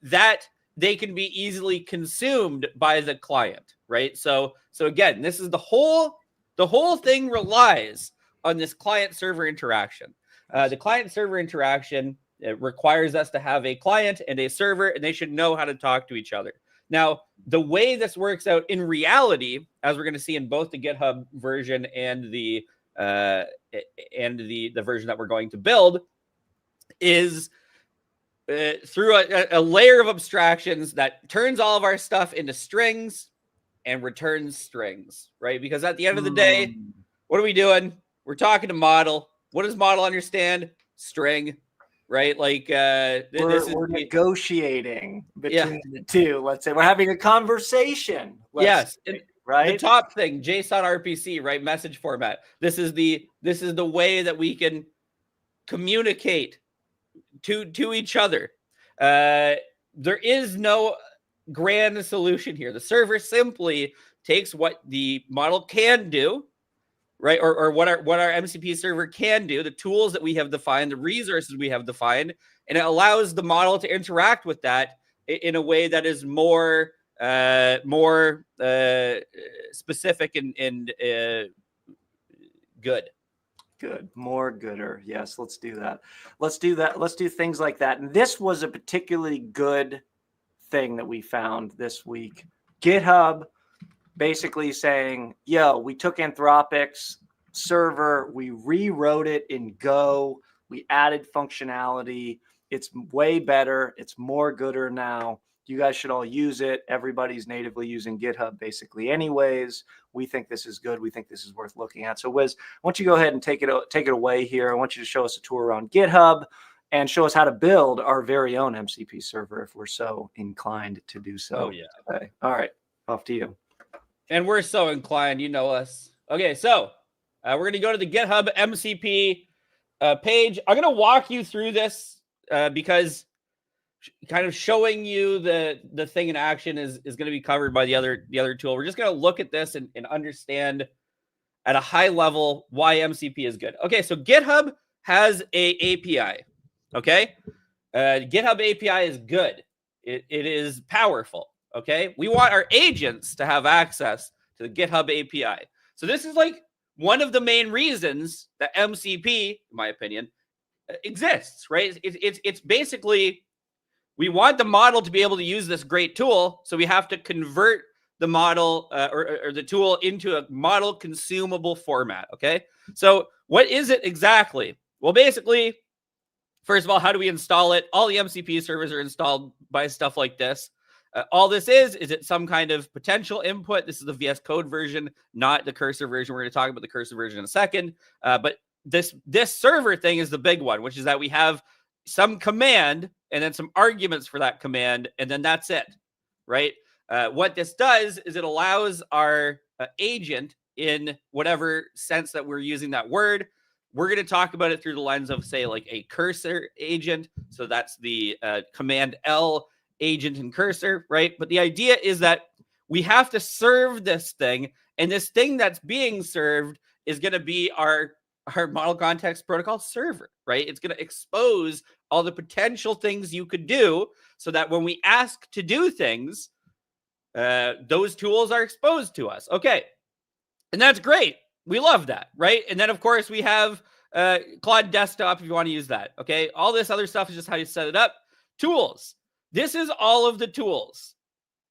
that they can be easily consumed by the client, right? So again, this is the whole thing relies on this client-server interaction. The client-server interaction requires us to have a client and a server, and they should know how to talk to each other. Now, the way this works out in reality, as we're going to see in both the GitHub version and the version that we're going to build, is through a layer of abstractions that turns all of our stuff into strings and returns strings, right? Because at the end of the day, what are we doing? We're talking to model. What does model understand? String, right? Like we're negotiating between the two. Let's say we're having a conversation. Right? The top thing, JSON-RPC, right? Message format. This is the way that we can communicate to each other. There is no grand solution here. The server simply takes what the model can do, right? Or what our MCP server can do, the tools that we have defined, the resources we have defined, and it allows the model to interact with that in a way that is more specific and good. More gooder. Yes, let's do that. Let's do things like that. And this was a particularly good thing that we found this week. GitHub basically saying, yo, we took Anthropic's server, we rewrote it in Go, we added functionality. It's way better. It's more gooder now. You guys should all use it. Everybody's natively using GitHub basically anyways. We think this is good. We think this is worth looking at. So Wiz, I want you to go ahead and take it away here. I want you to show us a tour around GitHub and show us how to build our very own MCP server if we're so inclined to do so. Oh, yeah. Today. All right, off to you. And we're so inclined, you know us. Okay, so we're going to go to the GitHub MCP page. I'm going to walk you through this because kind of showing you the thing in action is going to be covered by the other tool. We're just going to look at this and understand at a high level why MCP is good. Okay, so GitHub has a API. Okay, GitHub API is good. It is powerful. Okay, we want our agents to have access to the GitHub API. So this is like one of the main reasons that MCP, in my opinion, exists, right? It's basically, we want the model to be able to use this great tool, so we have to convert the model or the tool into a model consumable format, okay? So what is it exactly? Well, basically, first of all, how do we install it? All the MCP servers are installed by stuff like this. All this is it some kind of potential input? This is the VS Code version, not the cursor version. We're going to talk about the cursor version in a second. But this server thing is the big one, which is that we have some command and then some arguments for that command, and then that's it, right? What this does is it allows our agent, in whatever sense that we're using that word, we're going to talk about it through the lens of, say, like a cursor agent. So that's the command L agent and cursor, right? But the idea is that we have to serve this thing, and this thing that's being served is going to be our model context protocol server, right? It's going to expose all the potential things you could do so that when we ask to do things, those tools are exposed to us. Okay. And that's great. We love that, right? And then, of course, we have Claude Desktop if you want to use that, okay? All this other stuff is just how you set it up. Tools. This is all of the tools.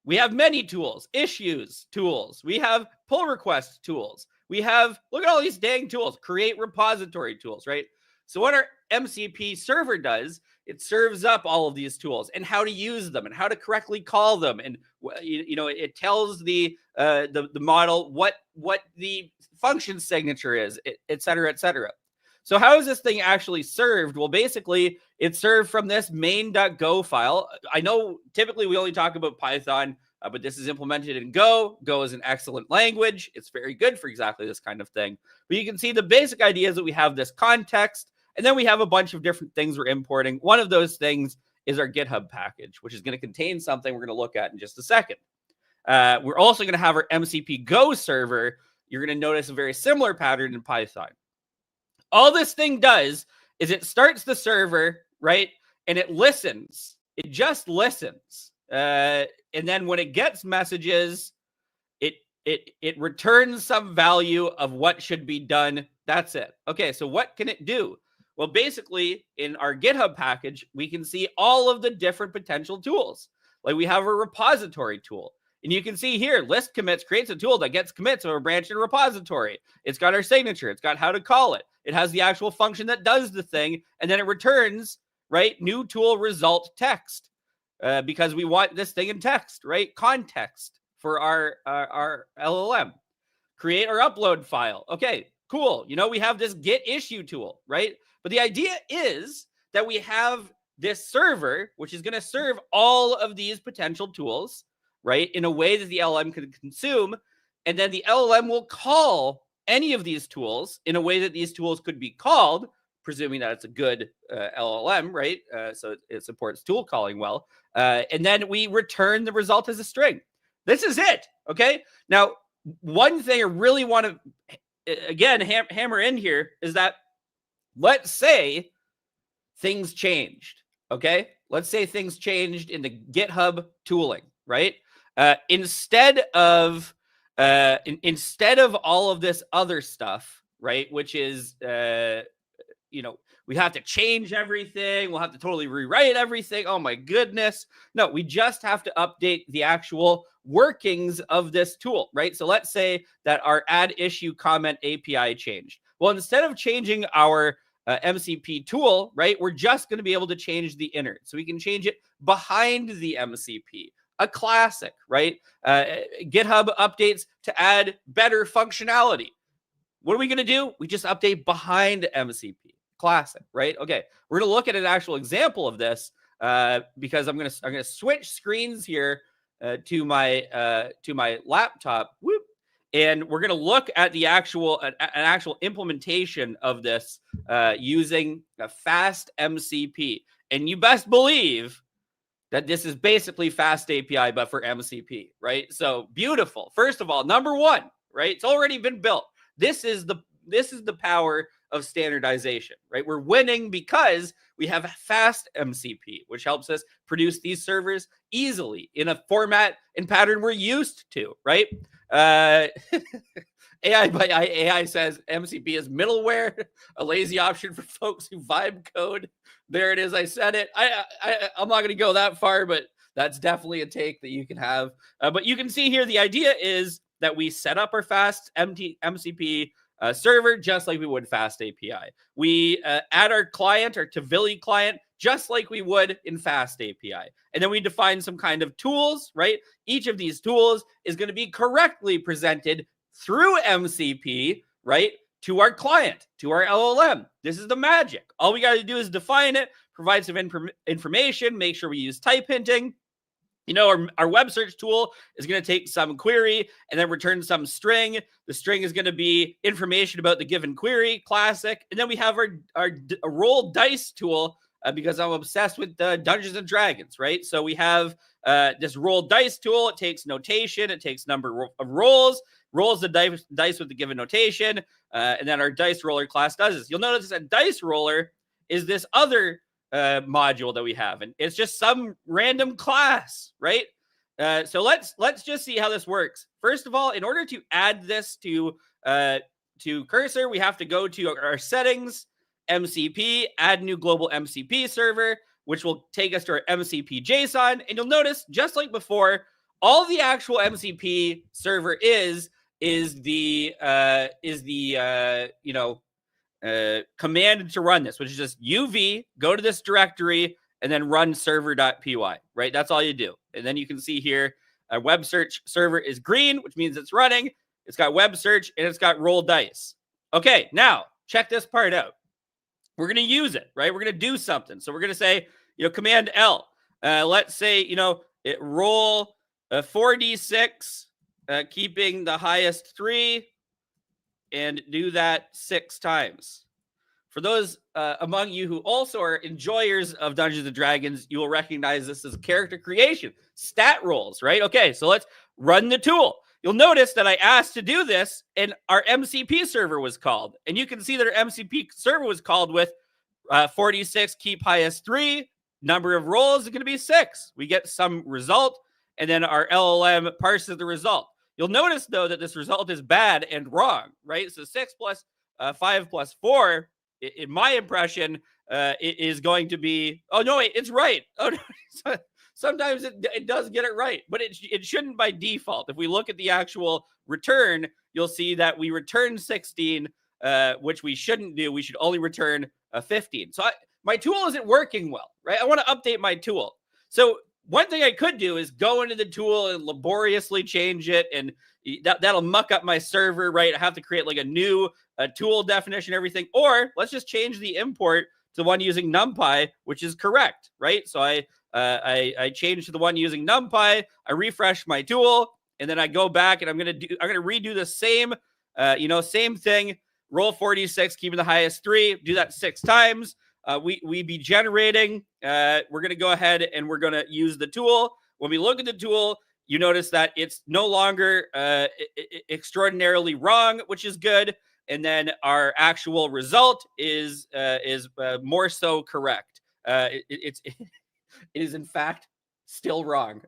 We have many tools, issues tools. We have pull request tools. We have, look at all these dang tools, create repository tools, right? So what our MCP server does, it serves up all of these tools and how to use them and how to correctly call them. And, you know, it tells the model what the function signature is, et cetera, et cetera. So how is this thing actually served? Well, basically, it's served from this main.go file. I know typically we only talk about Python, but this is implemented in Go. Go is an excellent language. It's very good for exactly this kind of thing. But you can see the basic idea is that we have this context, and then we have a bunch of different things we're importing. One of those things is our GitHub package, which is going to contain something we're going to look at in just a second. We're also going to have our MCP Go server. You're going to notice a very similar pattern in Python. All this thing does is it starts the server, right? And it listens. It just listens. And then when it gets messages, it returns some value of what should be done. That's it. Okay, so what can it do? Well, basically, in our GitHub package, we can see all of the different potential tools. Like we have a repository tool. And you can see here, list commits creates a tool that gets commits of a branch in a repository. It's got our signature. It's got how to call it. It has the actual function that does the thing. And then it returns, right, new tool result text because we want this thing in text, right? Context for our LLM. Create our upload file. Okay, cool. You know, we have this git issue tool, right? But the idea is that we have this server, which is going to serve all of these potential tools, right, in a way that the LLM can consume. And then the LLM will call any of these tools in a way that these tools could be called, presuming that it's a good LLM, right? So it supports tool calling well. And then we return the result as a string. This is it, okay? Now, one thing I really want to, again, hammer in here is that let's say things changed, okay? Let's say things changed in the GitHub tooling, right? Instead of all of this other stuff, right, which is we have to change everything. We'll have to totally rewrite everything. Oh my goodness. No, we just have to update the actual workings of this tool, right? So let's say that our add issue comment API changed. Well, instead of changing our MCP tool, right, we're just going to be able to change the innard. So we can change it behind the MCP. A classic, right? GitHub updates to add better functionality. What are we going to do? We just update behind MCP. Classic, right? Okay, we're going to look at an actual example of this because I'm going to switch screens here to my laptop. Whoop. And we're going to look at the actual an actual implementation of this using a fast MCP. And you best believe that this is basically fast API, but for MCP, right? So beautiful. First of all, number one, right? It's already been built. This is the power of standardization, right? We're winning because we have fast MCP, which helps us produce these servers easily in a format and pattern we're used to, right? AI by AI says MCP is middleware, a lazy option for folks who vibe code. There it is. I said it. I'm not going to go that far, but that's definitely a take that you can have. But you can see here, the idea is that we set up our fast MCP server just like we would fast API. We add our client, our Tvili client, just like we would in fast API. And then we define some kind of tools, right? Each of these tools is going to be correctly presented through MCP, right, to our client, to our LLM. This is the magic. All we got to do is define it, provide some information, make sure we use type hinting. Our web search tool is going to take some query and then return some string. The string is going to be information about the given query, classic. And then we have our roll dice tool because I'm obsessed with Dungeons and Dragons, right? So we have this roll dice tool. It takes notation. It takes number of rolls the dice with the given notation. And then our dice roller class does this. You'll notice that dice roller is this other module that we have, and it's just some random class, right? So let's just see how this works. First of all, in order to add this to Cursor, we have to go to our settings, MCP, add new global MCP server, which will take us to our MCP JSON. And you'll notice, just like before, all the actual MCP server is the command to run this, which is just UV, go to this directory, and then run server.py, right? That's all you do. And then you can see here, a web search server is green, which means it's running. It's got web search, and it's got roll dice. Okay, now check this part out. We're going to use it, right? We're going to do something. So we're going to say, command L. Let's say, it roll 4d6, keeping the highest 3, and do that 6 times. For those among you who also are enjoyers of Dungeons and Dragons, you will recognize this as character creation, stat rolls, right? Okay, so let's run the tool. You'll notice that I asked to do this, and our MCP server was called. And you can see that our MCP server was called with 46, keep highest 3, number of rolls is going to be 6. We get some result, and then our LLM parses the result. You'll notice, though, that this result is bad and wrong, right? So 6 plus 5 plus 4, in my impression, it is going to be, oh, no, wait, it's right. Oh, no. Sometimes it does get it right, but it shouldn't by default. If we look at the actual return, you'll see that we return 16, which we shouldn't do. We should only return 15. So my tool isn't working well, right? I want to update my tool. So one thing I could do is go into the tool and laboriously change it, and that'll muck up my server, right? I have to create like a new tool definition, everything. Or let's just change the import to the one using NumPy, which is correct, right? So I changed to the one using NumPy. I refresh my tool, and then I go back and I'm gonna redo the same, same thing. Roll 46, keeping the highest 3. Do that 6 times. We be generating. We're gonna go ahead and we're gonna use the tool. When we look at the tool, you notice that it's no longer extraordinarily wrong, which is good. And then our actual result is more so correct. It is in fact still wrong,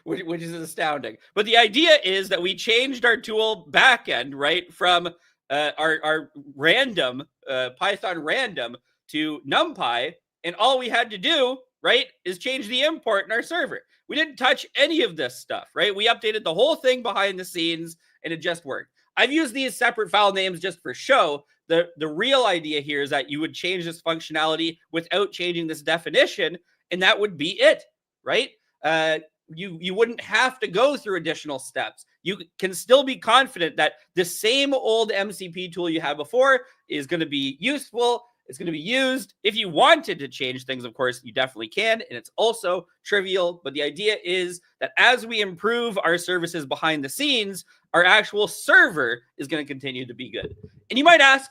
which is astounding. But the idea is that we changed our tool backend, right, from our random Python random to NumPy, and all we had to do, right, is change the import in our server. We didn't touch any of this stuff, right? We updated the whole thing behind the scenes, and it just worked. I've used these separate file names just for show. The real idea here is that you would change this functionality without changing this definition, and that would be it, right? You wouldn't have to go through additional steps. You can still be confident that the same old MCP tool you had before is going to be useful. It's going to be used. If you wanted to change things, of course, you definitely can. And it's also trivial. But the idea is that as we improve our services behind the scenes, our actual server is going to continue to be good. And you might ask,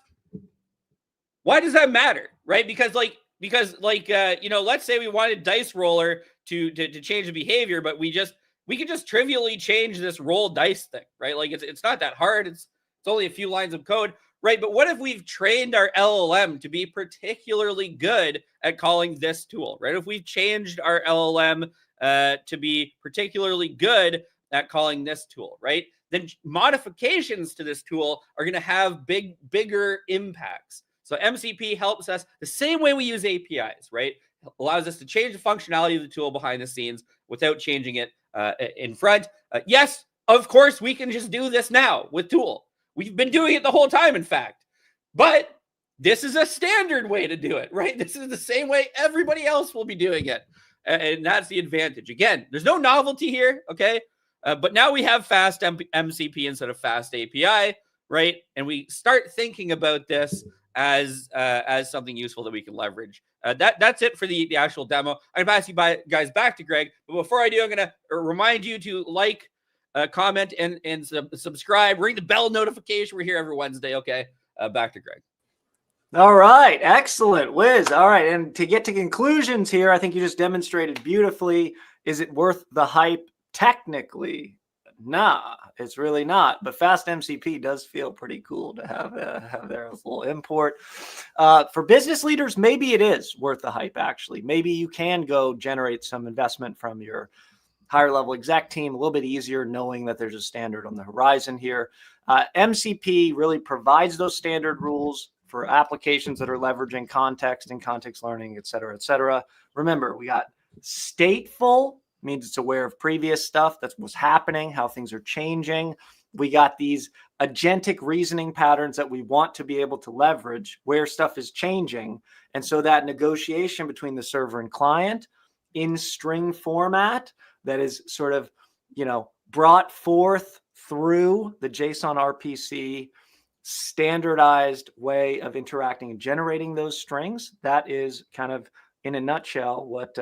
why does that matter? Right? Because let's say we wanted Dice Roller to change the behavior, but we could just trivially change this roll dice thing, right? Like it's not that hard. It's only a few lines of code, right? But what if we've trained our LLM to be particularly good at calling this tool, right? If we've changed our LLM to be particularly good at calling this tool, right? Then modifications to this tool are going to have bigger impacts. So MCP helps us the same way we use APIs, right? Allows us to change the functionality of the tool behind the scenes without changing it in front. Yes, of course, we can just do this now with Tool. We've been doing it the whole time, in fact. But this is a standard way to do it, right? This is the same way everybody else will be doing it. And that's the advantage. Again, there's no novelty here, okay? But now we have fast MCP instead of fast API, right? And we start thinking about this as something useful that we can leverage. That's it for the actual demo. I'm going to pass you guys back to Greg. But before I do, I'm going to remind you to like, comment, and subscribe. Ring the bell notification. We're here every Wednesday. Okay, back to Greg. All right, excellent, Wiz. All right, and to get to conclusions here, I think you just demonstrated beautifully. Is it worth the hype? Technically, nah, it's really not. But fast MCP does feel pretty cool to have their little import. For business leaders, maybe it is worth the hype, actually. Maybe you can go generate some investment from your higher level exec team, a little bit easier knowing that there's a standard on the horizon here. MCP really provides those standard rules for applications that are leveraging context and context learning, et cetera, et cetera. Remember, we got stateful, means it's aware of previous stuff, that's what's happening, how things are changing. We got these agentic reasoning patterns that we want to be able to leverage where stuff is changing. And so that negotiation between the server and client in string format that is sort of, brought forth through the JSON-RPC standardized way of interacting and generating those strings. That is kind of, in a nutshell, what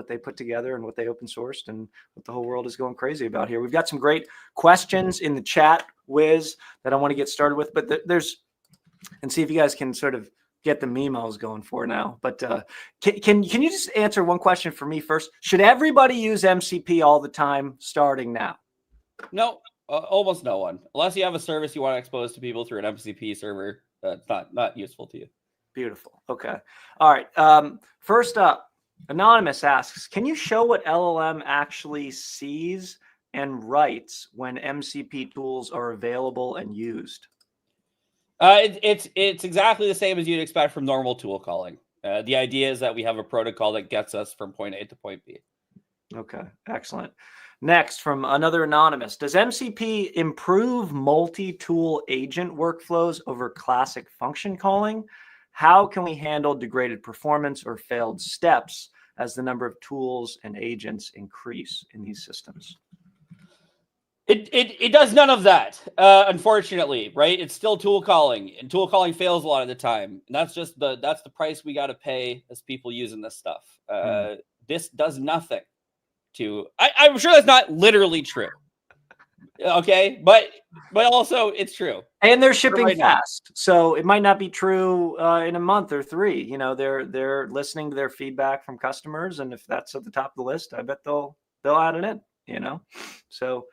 they put together and what they open sourced and what the whole world is going crazy about here. We've got some great questions in the chat, Wiz, that I want to get started with, but and see if you guys can sort of get the memos going for now. But can you just answer one question for me first? Should everybody use MCP all the time starting now? No, almost no one. Unless you have a service you want to expose to people through an MCP server, it's not useful to you. Beautiful. Okay. All right. First up, Anonymous asks, can you show what LLM actually sees and writes when MCP tools are available and used? It's exactly the same as you'd expect from normal tool calling. The idea is that we have a protocol that gets us from point A to point B. Okay, excellent. Next, from another Anonymous, does MCP improve multi-tool agent workflows over classic function calling? How can we handle degraded performance or failed steps as the number of tools and agents increase in these systems? It does none of that, unfortunately, right? It's still tool calling, and tool calling fails a lot of the time. And that's the price we got to pay as people using this stuff. This does nothing to. I'm sure that's not literally true. Okay, but also it's true. And they're shipping right fast, now. So it might not be true in a month or 3. They're listening to their feedback from customers, and if that's at the top of the list, I bet they'll add it in. So.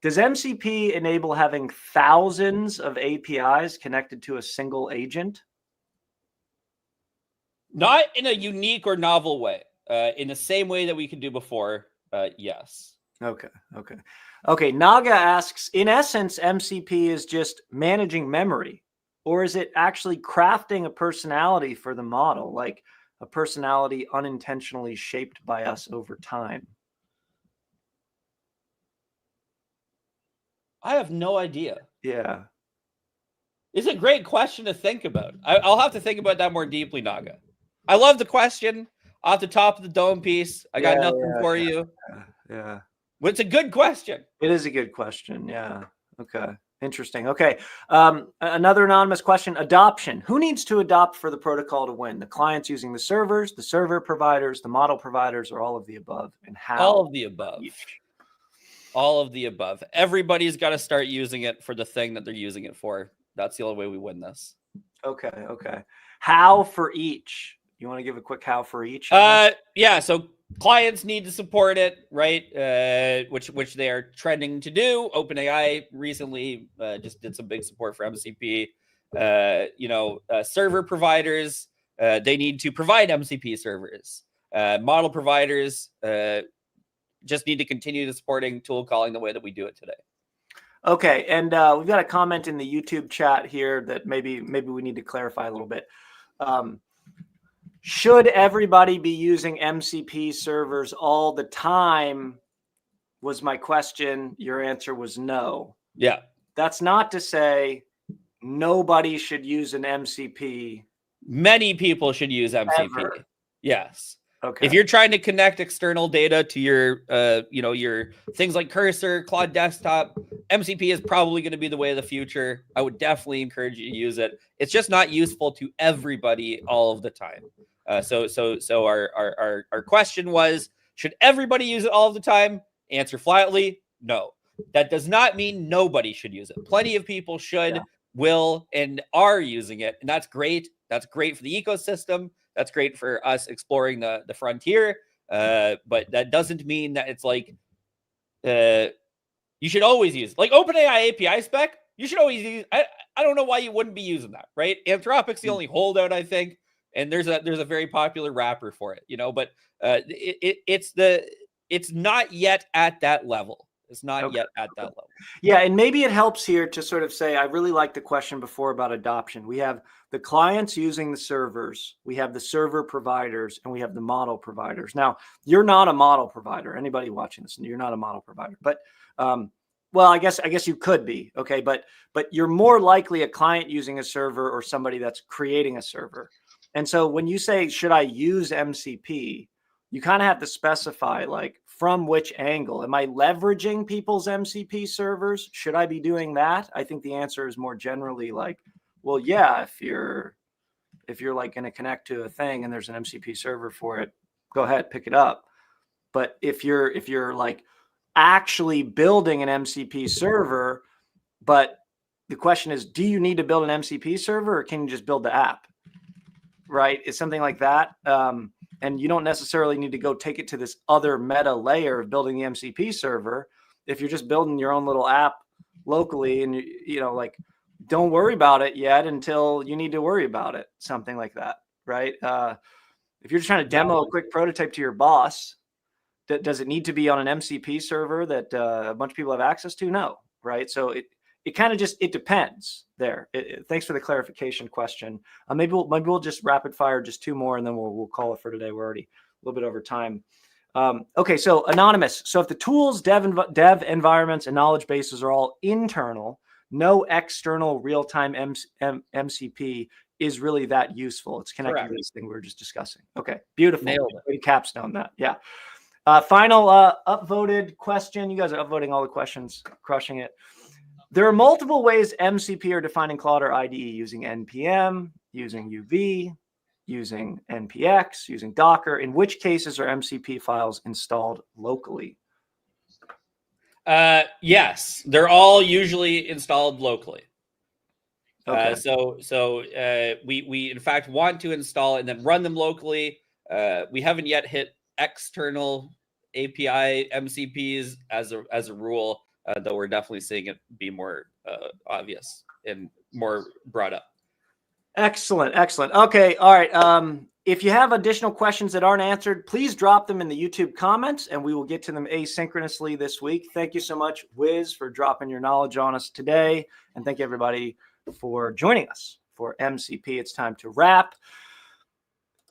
Does MCP enable having thousands of APIs connected to a single agent? Not in a unique or novel way. In the same way that we could do before, yes. Okay. Naga asks, in essence, MCP is just managing memory. Or is it actually crafting a personality for the model, like a personality unintentionally shaped by us over time? I have no idea. Yeah. It's a great question to think about. I'll have to think about that more deeply, Naga. I love the question off the top of the dome piece. I got nothing for you. Yeah. But it's a good question. It is a good question. Yeah. Okay. Interesting. Okay. Another anonymous question, adoption. Who needs to adopt for the protocol to win? The clients using the servers, the server providers, the model providers, or all of the above? And how? All of the above. All of the above. Everybody's got to start using it for the thing that they're using it for. That's the only way we win this. Okay. Okay. How for each? You want to give a quick how for each? Yeah. So clients need to support it, right? Which they are trending to do. OpenAI recently just did some big support for MCP. Server providers, they need to provide MCP servers. Model providers just need to continue the supporting tool calling the way that we do it today. Okay, and we've got a comment in the YouTube chat here that maybe we need to clarify a little bit. Should everybody be using MCP servers all the time? Was my question. Your answer was no. Yeah. That's not to say nobody should use an MCP. Many people should use MCP. Ever. Yes. Okay. If you're trying to connect external data to your, your things like Cursor, Claude Desktop, MCP is probably going to be the way of the future. I would definitely encourage you to use it. It's just not useful to everybody all of the time. So our question was, should everybody use it all of the time? Answer flatly, no. That does not mean nobody should use it. Plenty of people should, will, and are using it, and that's great. That's great for the ecosystem. That's great for us exploring the frontier. But that doesn't mean that it's like you should always use like OpenAI API spec. You should always use. I don't know why you wouldn't be using that, right? Anthropic's the only holdout, I think, and there's a very popular wrapper for it, but it's not yet at that level. It's not yet at that level. Yeah, and maybe it helps here to sort of say, I really like the question before about adoption. We have the clients using the servers, we have the server providers, and we have the model providers. Now, you're not a model provider. Anybody watching this, you're not a model provider. But well, I guess you could be, okay, but you're more likely a client using a server or somebody that's creating a server. And so when you say, should I use MCP, you kind of have to specify like from which angle. Am I leveraging people's MCP servers? Should I be doing that? I think the answer is more generally like, well, yeah, if you're like going to connect to a thing and there's an MCP server for it, go ahead, pick it up. But if you're like actually building an MCP server, but the question is, do you need to build an MCP server or can you just build the app? Right? It's something like that. And you don't necessarily need to go take it to this other meta layer of building the MCP server. If you're just building your own little app locally and like, don't worry about it yet until you need to worry about it. Something like that. Right? If you're just trying to demo a quick prototype to your boss, does it need to be on an MCP server that a bunch of people have access to? No. Right? So it kind of just, it depends there. Thanks for the clarification question. Maybe we'll just rapid fire just two more and then we'll call it for today. We're already a little bit over time. Okay, so anonymous. So if the tools, dev environments, and knowledge bases are all internal, no external real-time MCP is really that useful. It's connected to this thing we were just discussing. Okay, beautiful. Nailed it. Way to capstone that. Yeah. Final upvoted question. You guys are upvoting all the questions, crushing it. There are multiple ways MCP are defining Claude or IDE, using NPM, using UV, using NPX, using Docker. In which cases are MCP files installed locally? Yes, they're all usually installed locally. Okay. So we in fact want to install and then run them locally. We haven't yet hit external API MCPs as a rule. Though we're definitely seeing it be more obvious and more brought up. Excellent. Okay, all right. If you have additional questions that aren't answered, please drop them in the YouTube comments and we will get to them asynchronously this week. Thank you so much, Wiz, for dropping your knowledge on us today. And thank you, everybody, for joining us for MCP. It's time to wrap.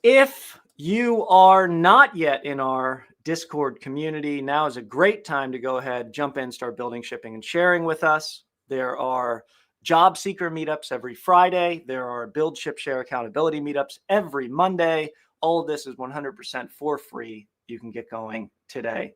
If you are not yet in our Discord community, now is a great time to go ahead, jump in, start building, shipping, and sharing with us. There are job seeker meetups every Friday. There are build, ship, share accountability meetups every Monday. All of this is 100% for free. You can get going today.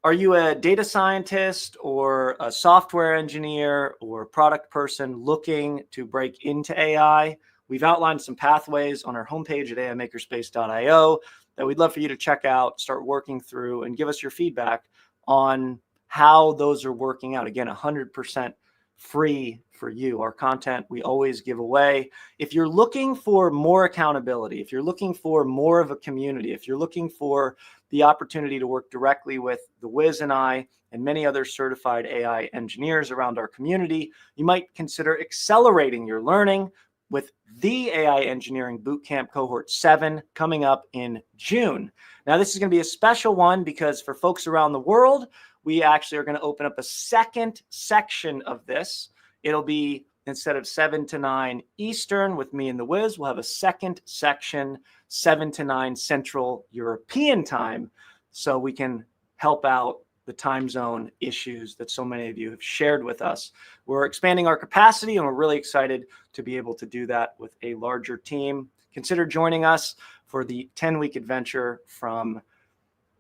Are you a data scientist or a software engineer or product person looking to break into AI? We've outlined some pathways on our homepage at aimakerspace.io that we'd love for you to check out, start working through, and give us your feedback on how those are working out. Again, 100% free for you. Our content we always give away. If you're looking for more accountability, if you're looking for more of a community, if you're looking for the opportunity to work directly with the Wiz and I and many other certified AI engineers around our community, you might consider accelerating your learning with the AI Engineering Bootcamp Cohort 7 coming up in June. Now, this is going to be a special one because for folks around the world, we actually are going to open up a second section of this. It'll be, instead of 7 to 9 Eastern with me and the Wiz, we'll have a second section, 7 to 9 Central European time, so we can help out the time zone issues that so many of you have shared with us. We're expanding our capacity, and we're really excited to be able to do that with a larger team. Consider joining us for the 10-week adventure from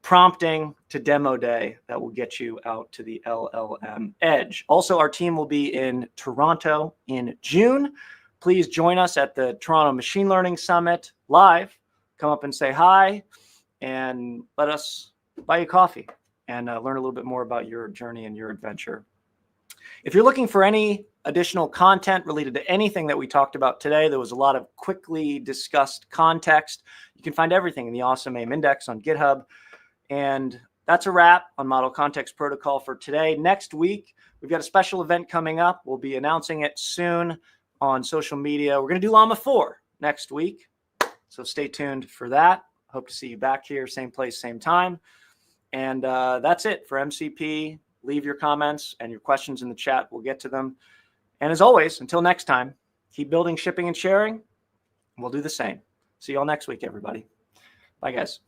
prompting to demo day that will get you out to the LLM edge. Also, our team will be in Toronto in June. Please join us at the Toronto Machine Learning Summit live. Come up and say hi and let us buy you coffee and learn a little bit more about your journey and your adventure. If you're looking for any additional content related to anything that we talked about today, there was a lot of quickly discussed context. You can find everything in the Awesome AIM Index on GitHub. And that's a wrap on Model Context Protocol for today. Next week, we've got a special event coming up. We'll be announcing it soon on social media. We're going to do Llama 4 next week, so stay tuned for that. Hope to see you back here, same place, same time. And that's it for MCP. Leave your comments and your questions in the chat. We'll get to them. And as always, until next time, keep building, shipping, and sharing. We'll do the same. See you all next week, everybody. Bye, guys.